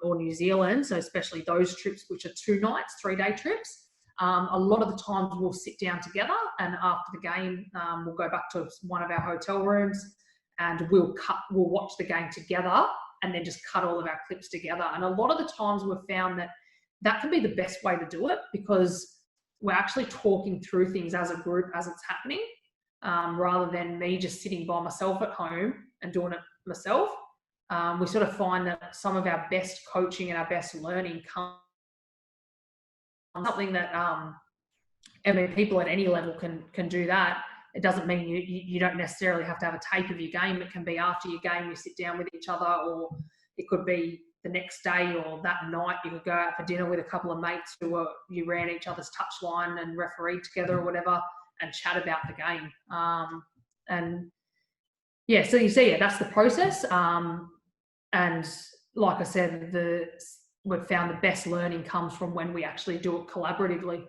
or New Zealand, so especially those trips, which are 2 nights, 3-day trips, a lot of the times we'll sit down together, and after the game, we'll go back to one of our hotel rooms and we'll watch the game together and then just cut all of our clips together. And a lot of the times we've found that can be the best way to do it, because we're actually talking through things as a group as it's happening, rather than me just sitting by myself at home and doing it myself. We sort of find that some of our best coaching and our best learning comes from something that, people at any level can do that. It doesn't mean you don't necessarily have to have a tape of your game. It can be after your game, you sit down with each other, or it could be the next day or that night. You could go out for dinner with a couple of mates you ran each other's touchline and refereed together or whatever, and chat about the game. And yeah, so you see, that's the process. And like I said, we've found the best learning comes from when we actually do it collaboratively.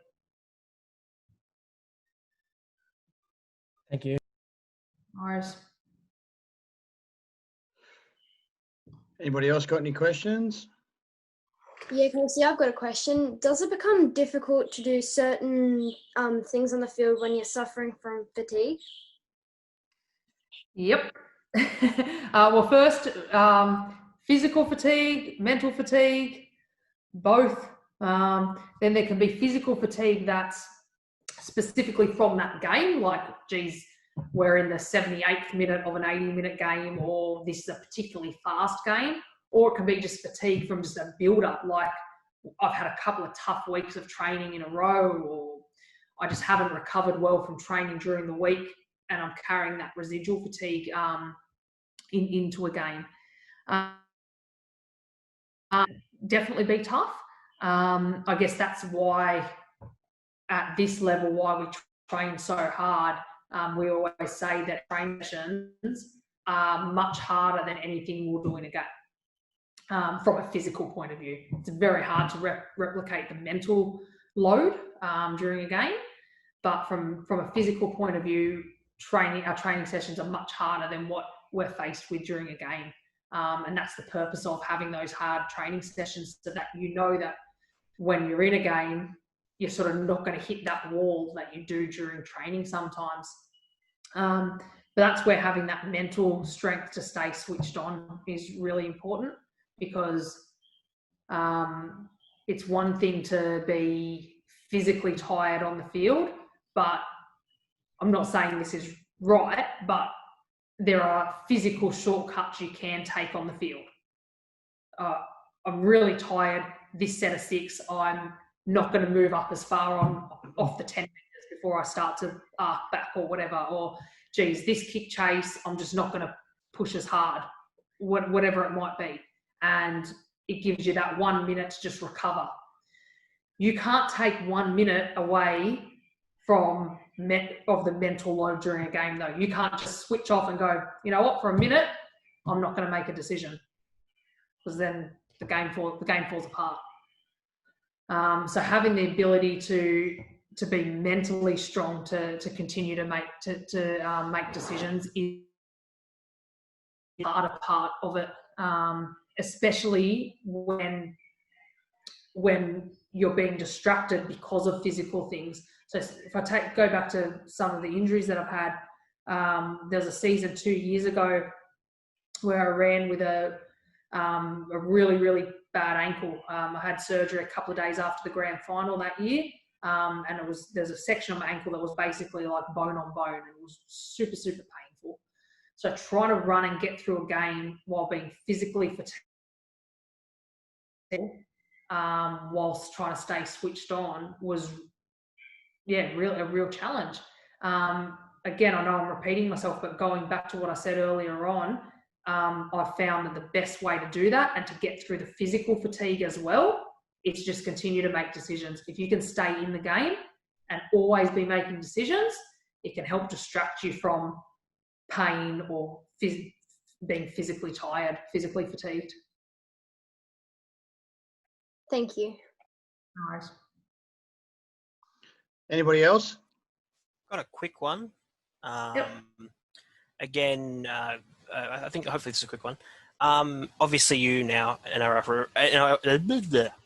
Thank you. Iris. Anybody else got any questions? Yeah, Kasey, I've got a question. Does it become difficult to do certain things on the field when you're suffering from fatigue? Yep. Well, first, physical fatigue, mental fatigue, both. Then there can be physical fatigue that's specifically from that game, like, geez, we're in the 78th minute of an 80-minute game, or this is a particularly fast game. Or it can be just fatigue from just a build-up, like I've had a couple of tough weeks of training in a row, or I just haven't recovered well from training during the week, and I'm carrying that residual fatigue into a game. Definitely be tough. I guess that's why at this level, why we train so hard. We always say that training sessions are much harder than anything we'll do in a game. From a physical point of view, it's very hard to replicate the mental load during a game, but from a physical point of view, our training sessions are much harder than what we're faced with during a game, and that's the purpose of having those hard training sessions, so that you know that when you're in a game, you're sort of not going to hit that wall that you do during training sometimes. But that's where having that mental strength to stay switched on is really important, because it's one thing to be physically tired on the field, but I'm not saying this is right, but there are physical shortcuts you can take on the field. I'm really tired this set of 6. I'm not going to move up as far off the 10 metres before I start to arc back or whatever. Or, geez, this kick chase, I'm just not going to push as hard, whatever it might be. And it gives you that 1 minute to just recover. You can't take 1 minute away from of the mental load during a game, though. You can't just switch off and go, you know what, for a minute, I'm not going to make a decision, because then the game falls apart. So having the ability to be mentally strong to continue to make decisions is the harder part of it, especially when you're being distracted because of physical things. So if I go back to some of the injuries that I've had, there was a season 2 years ago where I ran with a really, really bad ankle. I had surgery a couple of days after the grand final that year, and there's a section of my ankle that was basically like bone on bone, and it was super, super painful. So trying to run and get through a game while being physically fatigued, whilst trying to stay switched on, was a real challenge. Again, I know I'm repeating myself, but going back to what I said earlier on, I found that the best way to do that and to get through the physical fatigue as well is just continue to make decisions. If you can stay in the game and always be making decisions, it can help distract you from pain or being physically tired, physically fatigued. Thank you. Nice. Anybody else? Got a quick one. Yep. Again, I think hopefully this is a quick one. Obviously, you now,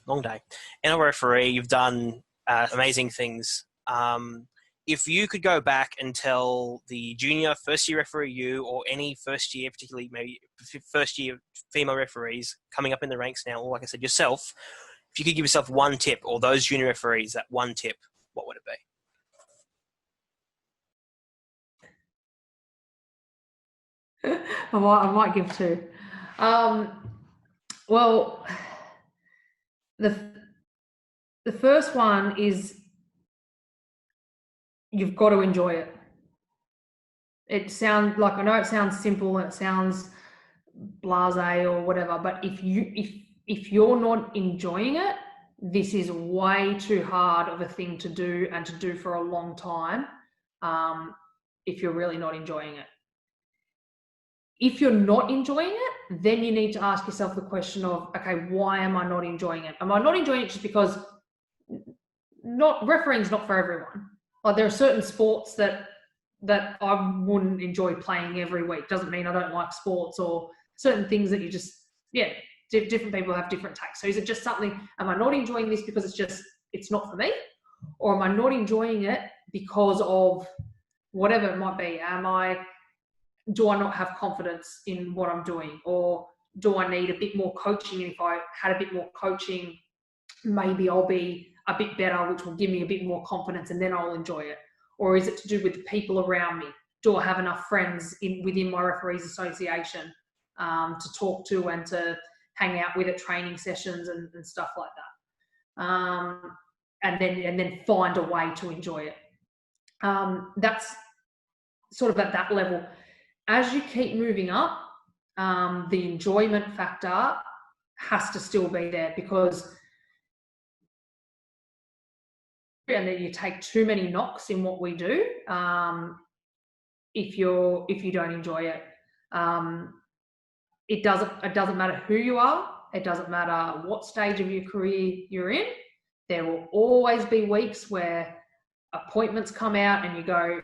long day, NRL referee, you've done amazing things. If you could go back and tell the junior first-year referee you, or any first-year, particularly maybe first-year female referees coming up in the ranks now, or like I said, yourself, if you could give yourself one tip, or those junior referees that one tip, what would it be? I might give 2. Well, the first one is you've got to enjoy it. It sounds like, I know it sounds simple and it sounds blasé or whatever, but if you're not enjoying it, this is way too hard of a thing to do, and to do for a long time, if you're really not enjoying it. if you're not enjoying it, then you need to ask yourself the question of, okay, why am I not enjoying it? Am I not enjoying it just because refereeing's not for everyone? Like, there are certain sports that I wouldn't enjoy playing every week. Doesn't mean I don't like sports, or certain things that you just, different people have different takes. So is it just something, am I not enjoying this because it's not for me? Or am I not enjoying it because of whatever it might be? Do I not have confidence in what I'm doing? Or do I need a bit more coaching? And if I had a bit more coaching, maybe I'll be a bit better, which will give me a bit more confidence, and then I'll enjoy it. Or is it to do with the people around me? Do I have enough friends within my referees association to talk to and to hang out with at training sessions and stuff like that? And then find a way to enjoy it. That's sort of at that level. As you keep moving up, the enjoyment factor has to still be there, because and then you take too many knocks in what we do if you don't enjoy it. It doesn't matter who you are. It doesn't matter what stage of your career you're in. There will always be weeks where appointments come out and you go,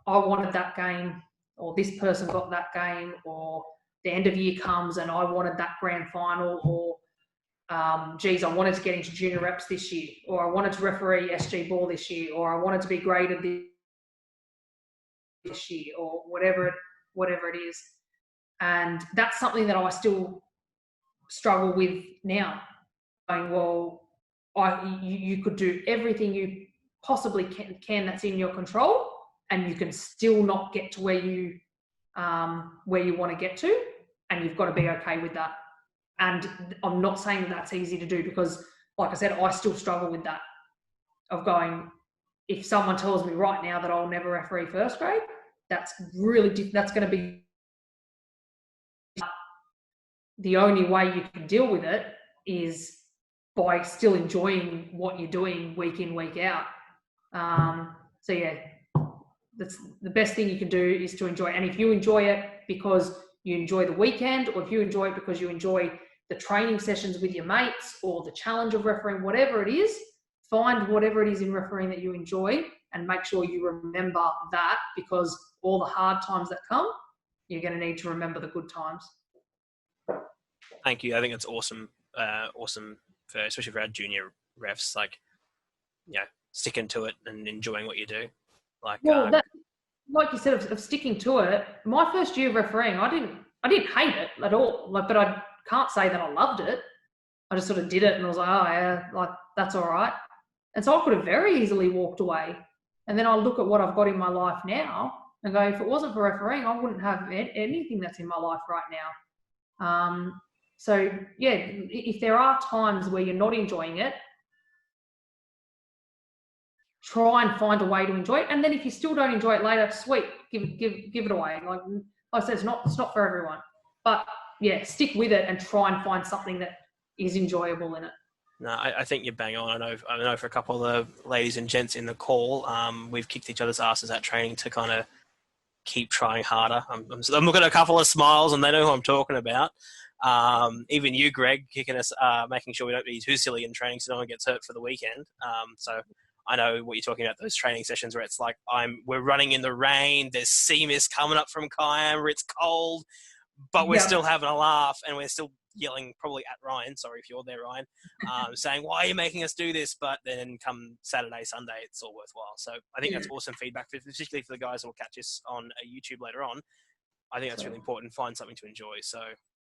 I wanted that game, or this person got that game, or the end of year comes and I wanted that grand final, or I wanted to get into junior reps this year, or I wanted to referee SG ball this year, or I wanted to be graded this year, or whatever it is. And that's something that I still struggle with now. Going, well, you could do everything you possibly can that's in your control, and you can still not get to where you want to get to, and you've got to be okay with that. And I'm not saying that that's easy to do, because, like I said, I still struggle with that, of going, if someone tells me right now that I'll never referee first grade, that's going to be the only way you can deal with it is by still enjoying what you're doing week in, week out. So yeah, that's the best thing you can do, is to enjoy it. And if you enjoy it because you enjoy the weekend, or if you enjoy it because you enjoy the training sessions with your mates, or the challenge of refereeing, whatever it is, find whatever it is in refereeing that you enjoy, and make sure you remember that, because all the hard times that come, you're going to need to remember the good times. Thank you. I think it's awesome. Awesome, especially for our junior refs, like, sticking to it and enjoying what you do. Like you said, of sticking to it. My first year of refereeing, I didn't hate it at all. But I can't say that I loved it. I just sort of did it, and I was like, oh yeah, like, that's all right. And so I could have very easily walked away. And then I'll look at what I've got in my life now and go, if it wasn't for refereeing, I wouldn't have anything that's in my life right now. So yeah, if there are times where you're not enjoying it, try and find a way to enjoy it. And then if you still don't enjoy it later, sweet, give it away. Like I said, it's not for everyone. But yeah, stick with it and try and find something that is enjoyable in it. No, I think you're bang on. I know for a couple of the ladies and gents in the call, we've kicked each other's asses at training to kind of keep trying harder. I'm looking at a couple of smiles, and they know who I'm talking about. Even you, Greg, kicking us, making sure we don't be too silly in training so no one gets hurt for the weekend. So I know what you're talking about, those training sessions where it's like we're running in the rain, there's sea mist coming up from Kiama, it's cold, but we're still having a laugh, and we're still yelling probably at Ryan, sorry if you're there, Ryan, saying, why are you making us do this? But then come Saturday, Sunday, it's all worthwhile. So I think that's awesome feedback, particularly for the guys who will catch us on YouTube later on. I think that's really important. Find something to enjoy. So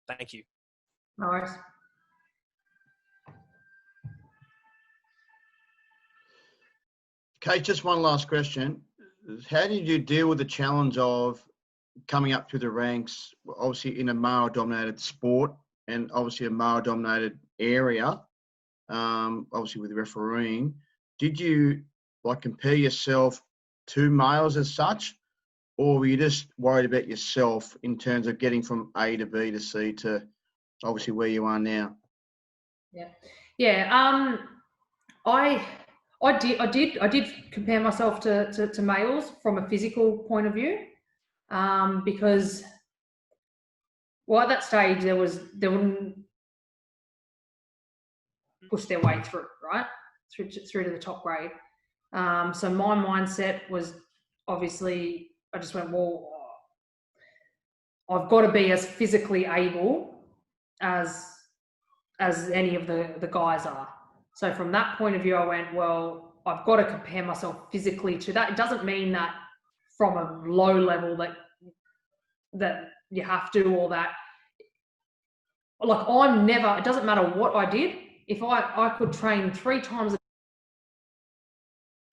thank you. No worries. Kate, just one last question. How did you deal with the challenge of coming up through the ranks, obviously in a male-dominated sport and obviously a male-dominated area, obviously with refereeing? Did you compare yourself to males as such, or were you just worried about yourself in terms of getting from A to B to C to obviously where you are now? Yeah. I did compare myself to males from a physical point of view, because well, at that stage, they wouldn't push their way through, right? Through to the top grade. So my mindset was obviously, I just went, well, I've got to be as physically able as any of the guys are. So from that point of view, I went, well, I've got to compare myself physically to that. It doesn't mean that from a low level that you have to, or that, like, it doesn't matter what I did. If I could train 3 times a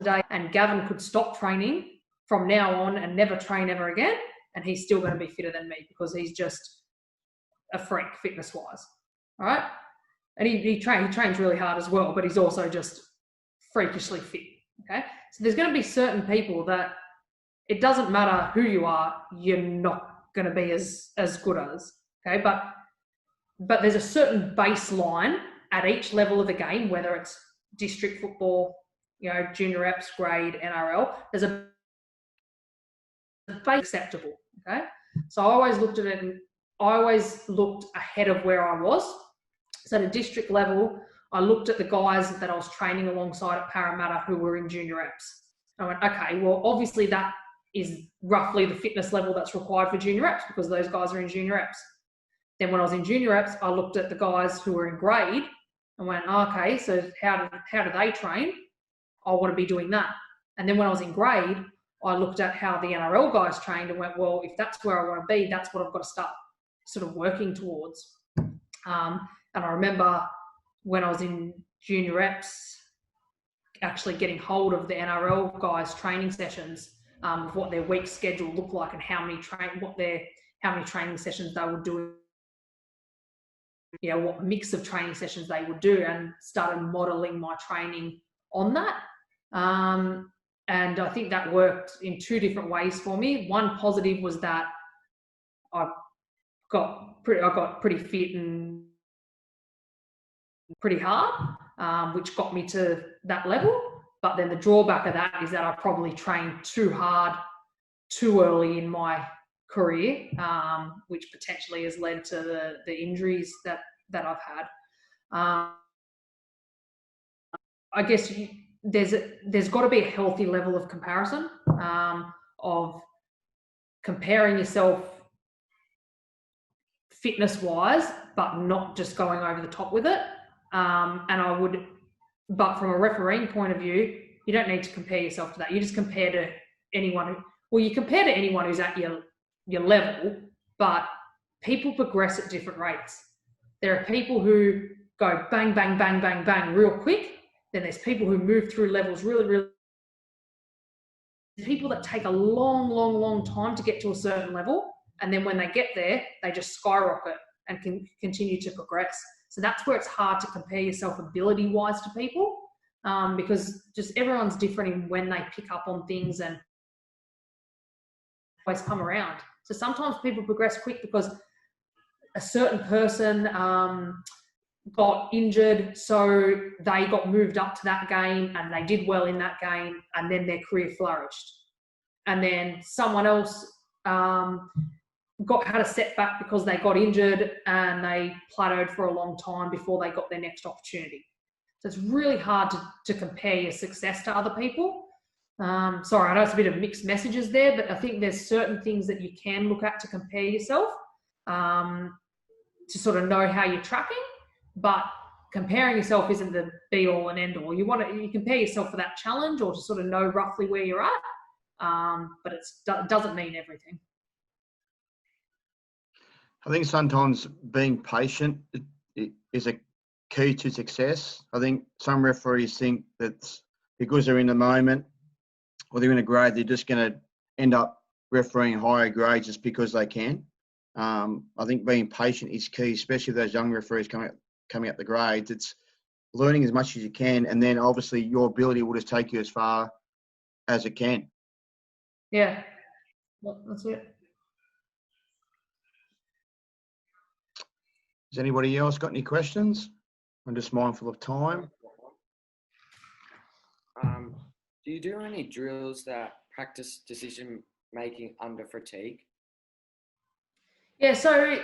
day and Gavin could stop training from now on and never train ever again, and he's still going to be fitter than me because he's just a freak fitness-wise, all right? And he trains really hard as well, but he's also just freakishly fit, okay? So there's going to be certain people that it doesn't matter who you are, you're not going to be as good as, okay? But there's a certain baseline at each level of the game, whether it's district football, junior reps, grade, NRL, there's a base acceptable, okay? So I always looked at it, and I always looked ahead of where I was. So at a district level, I looked at the guys that I was training alongside at Parramatta who were in junior reps. I went, okay, well, obviously that is roughly the fitness level that's required for junior reps because those guys are in junior reps. Then when I was in junior reps, I looked at the guys who were in grade and went, okay, so how do they train? I want to be doing that. And then when I was in grade, I looked at how the NRL guys trained and went, well, if that's where I want to be, that's what I've got to start sort of working towards. And I remember when I was in junior reps, actually getting hold of the NRL guys' training sessions, of what their week schedule looked like and how many training sessions they would do, what mix of training sessions they would do, and started modelling my training on that. And I think that worked in 2 different ways for me. One positive was that I got pretty fit and pretty hard, which got me to that level. But then the drawback of that is that I probably trained too hard too early in my career, which potentially has led to the injuries that I've had. I guess there's got to be a healthy level of comparison, of comparing yourself fitness-wise, but not just going over the top with it. But from a refereeing point of view, you don't need to compare yourself to that. You just compare to anyone you compare to anyone who's at your level, but people progress at different rates. There are people who go bang, bang, bang, bang, bang real quick. Then there's people who move through levels really, really. People that take a long, long, long time to get to a certain level. And then when they get there, they just skyrocket and can continue to progress. So that's where it's hard to compare yourself ability-wise to people, because just everyone's different in when they pick up on things and always come around. So sometimes people progress quick because a certain person got injured, so they got moved up to that game and they did well in that game, and then their career flourished. And then someone else had a setback because they got injured and they plateaued for a long time before they got their next opportunity. So it's really hard to compare your success to other people. Sorry, I know it's a bit of mixed messages there, but I think there's certain things that you can look at to compare yourself, to sort of know how you're tracking. But comparing yourself isn't the be all and end all. You compare yourself for that challenge or to sort of know roughly where you're at, but it doesn't mean everything. I think sometimes being patient is a key to success. I think some referees think that because they're in the moment or they're in a grade, they're just going to end up refereeing higher grades just because they can. I think being patient is key, especially those young referees coming up the grades. It's learning as much as you can, and then obviously your ability will just take you as far as it can. Yeah, that's it. Has anybody else got any questions? I'm just mindful of time. Do you do any drills that practice decision making under fatigue? Yeah, so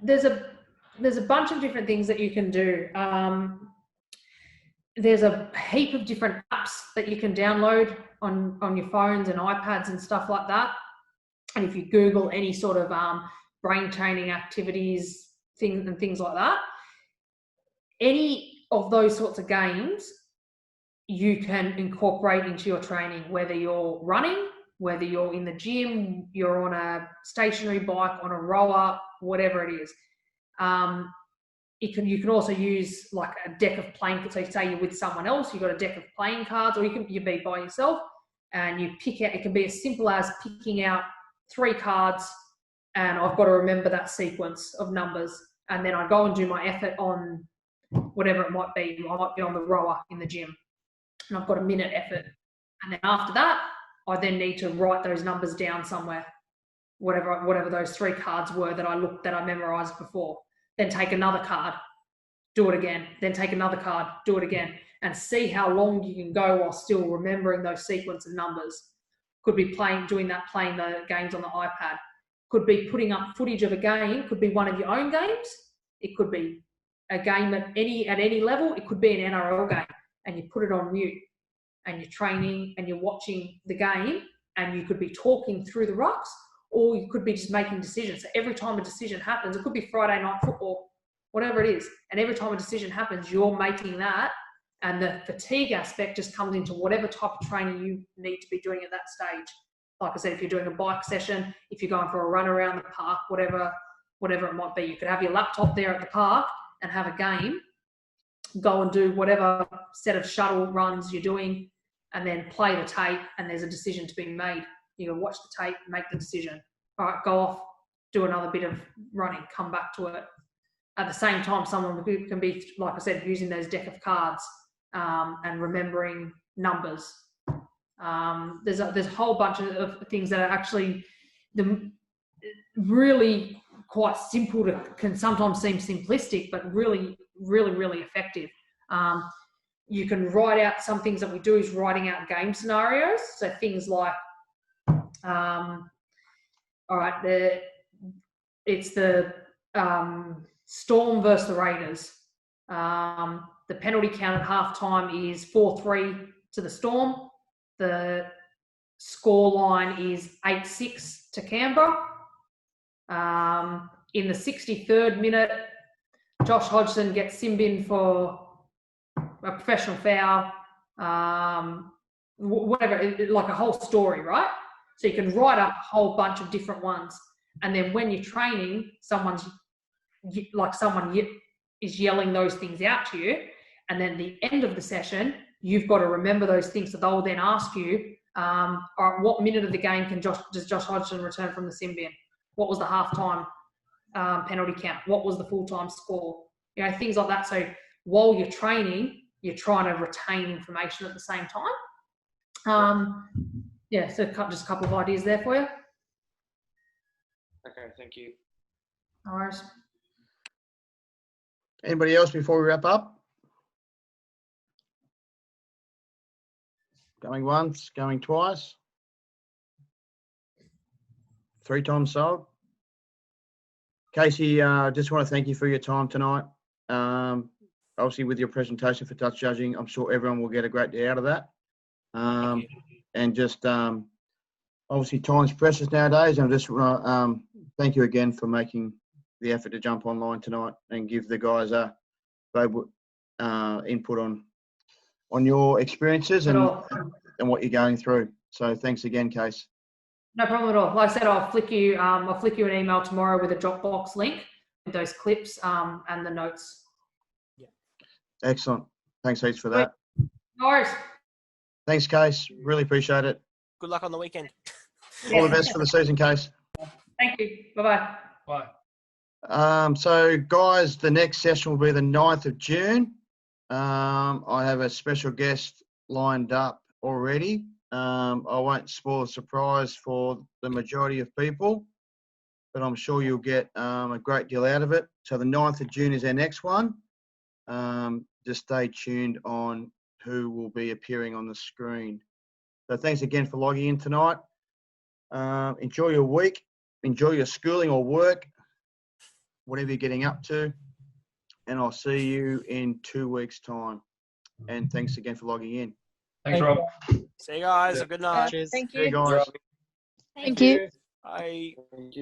there's a bunch of different things that you can do. There's a heap of different apps that you can download on your phones and iPads and stuff like that. And if you Google any sort of brain training activities, things like that, any of those sorts of games you can incorporate into your training, whether you're running, whether you're in the gym, you're on a stationary bike, on a rower, whatever it is. You can also use like a deck of playing cards. So say you're with someone else, you've got a deck of playing cards, or you be by yourself and you pick out, it can be as simple as picking out 3 cards and I've got to remember that sequence of numbers. And then I go and do my effort on whatever it might be. I might be on the rower in the gym and I've got a minute effort. And then after that, I then need to write those numbers down somewhere, whatever those 3 cards were that I memorized before. Then take another card, do it again. Then take another card, do it again, and see how long you can go while still remembering those sequence of numbers. Could be playing the games on the iPad. Could be putting up footage of a game. Could be one of your own games. It could be a game at any level. It could be an NRL game, and you put it on mute, and you're training and you're watching the game, and you could be talking through the rucks, or you could be just making decisions. So every time a decision happens, it could be Friday night football, whatever it is, and every time a decision happens, you're making that, and the fatigue aspect just comes into whatever type of training you need to be doing at that stage. Like I said, if you're doing a bike session, if you're going for a run around the park, whatever it might be, you could have your laptop there at the park and have a game, go and do whatever set of shuttle runs you're doing, and then play the tape, and there's a decision to be made. You can watch the tape, make the decision. All right, go off, do another bit of running, come back to it. At the same time, someone can be, like I said, using those deck of cards and remembering numbers. There's a whole bunch of things that are actually really quite simple, can sometimes seem simplistic, but really, really, really effective. You can write out, some things that we do is writing out game scenarios. So things like, all right, it's the Storm versus the Raiders. The penalty count at halftime is 4-3 to the Storm. The score line is 8-6 to Canberra. In the 63rd minute, Josh Hodgson gets sin-binned for a professional foul. Whatever, like a whole story, right? So you can write up a whole bunch of different ones. And then when you're training, someone is yelling those things out to you. And then at the end of the session, you've got to remember those things. So they'll then ask you, all right, what minute of the game does Josh Hodgson return from the sin bin? What was the halftime penalty count? What was the full-time score? You know, things like that. So while you're training, you're trying to retain information at the same time. Yeah, so just a couple of ideas there for you. Okay, thank you. No worries. Anybody else before we wrap up? Going once, going twice. 3 times sold. Kasey, just want to thank you for your time tonight. Obviously, with your presentation for touch judging, I'm sure everyone will get a great day out of that. And just obviously, time's precious nowadays. And I just want to thank you again for making the effort to jump online tonight and give the guys a input on your experiences and what you're going through. So thanks again, Case. No problem at all. Like I said, I'll flick you an email tomorrow with a Dropbox link with those clips and the notes. Yeah. Excellent. Thanks heaps for that. No worries. Thanks, Case. Really appreciate it. Good luck on the weekend. All the best for the season, Case. Thank you. Bye-bye. Bye. So, guys, the next session will be the 9th of June. I have a special guest lined up already. I won't spoil the surprise for the majority of people, but I'm sure you'll get a great deal out of it. So the 9th of June is our next one. Just stay tuned on who will be appearing on the screen. So thanks again for logging in tonight. Enjoy your week. Enjoy your schooling or work. whatever you're getting up to. And I'll see you in 2 weeks' time. And thanks again for logging in. Thanks, Rob. See you guys. Have a good night. Cheers. Thank See you you. guys. Thank you. Bye. Thank you.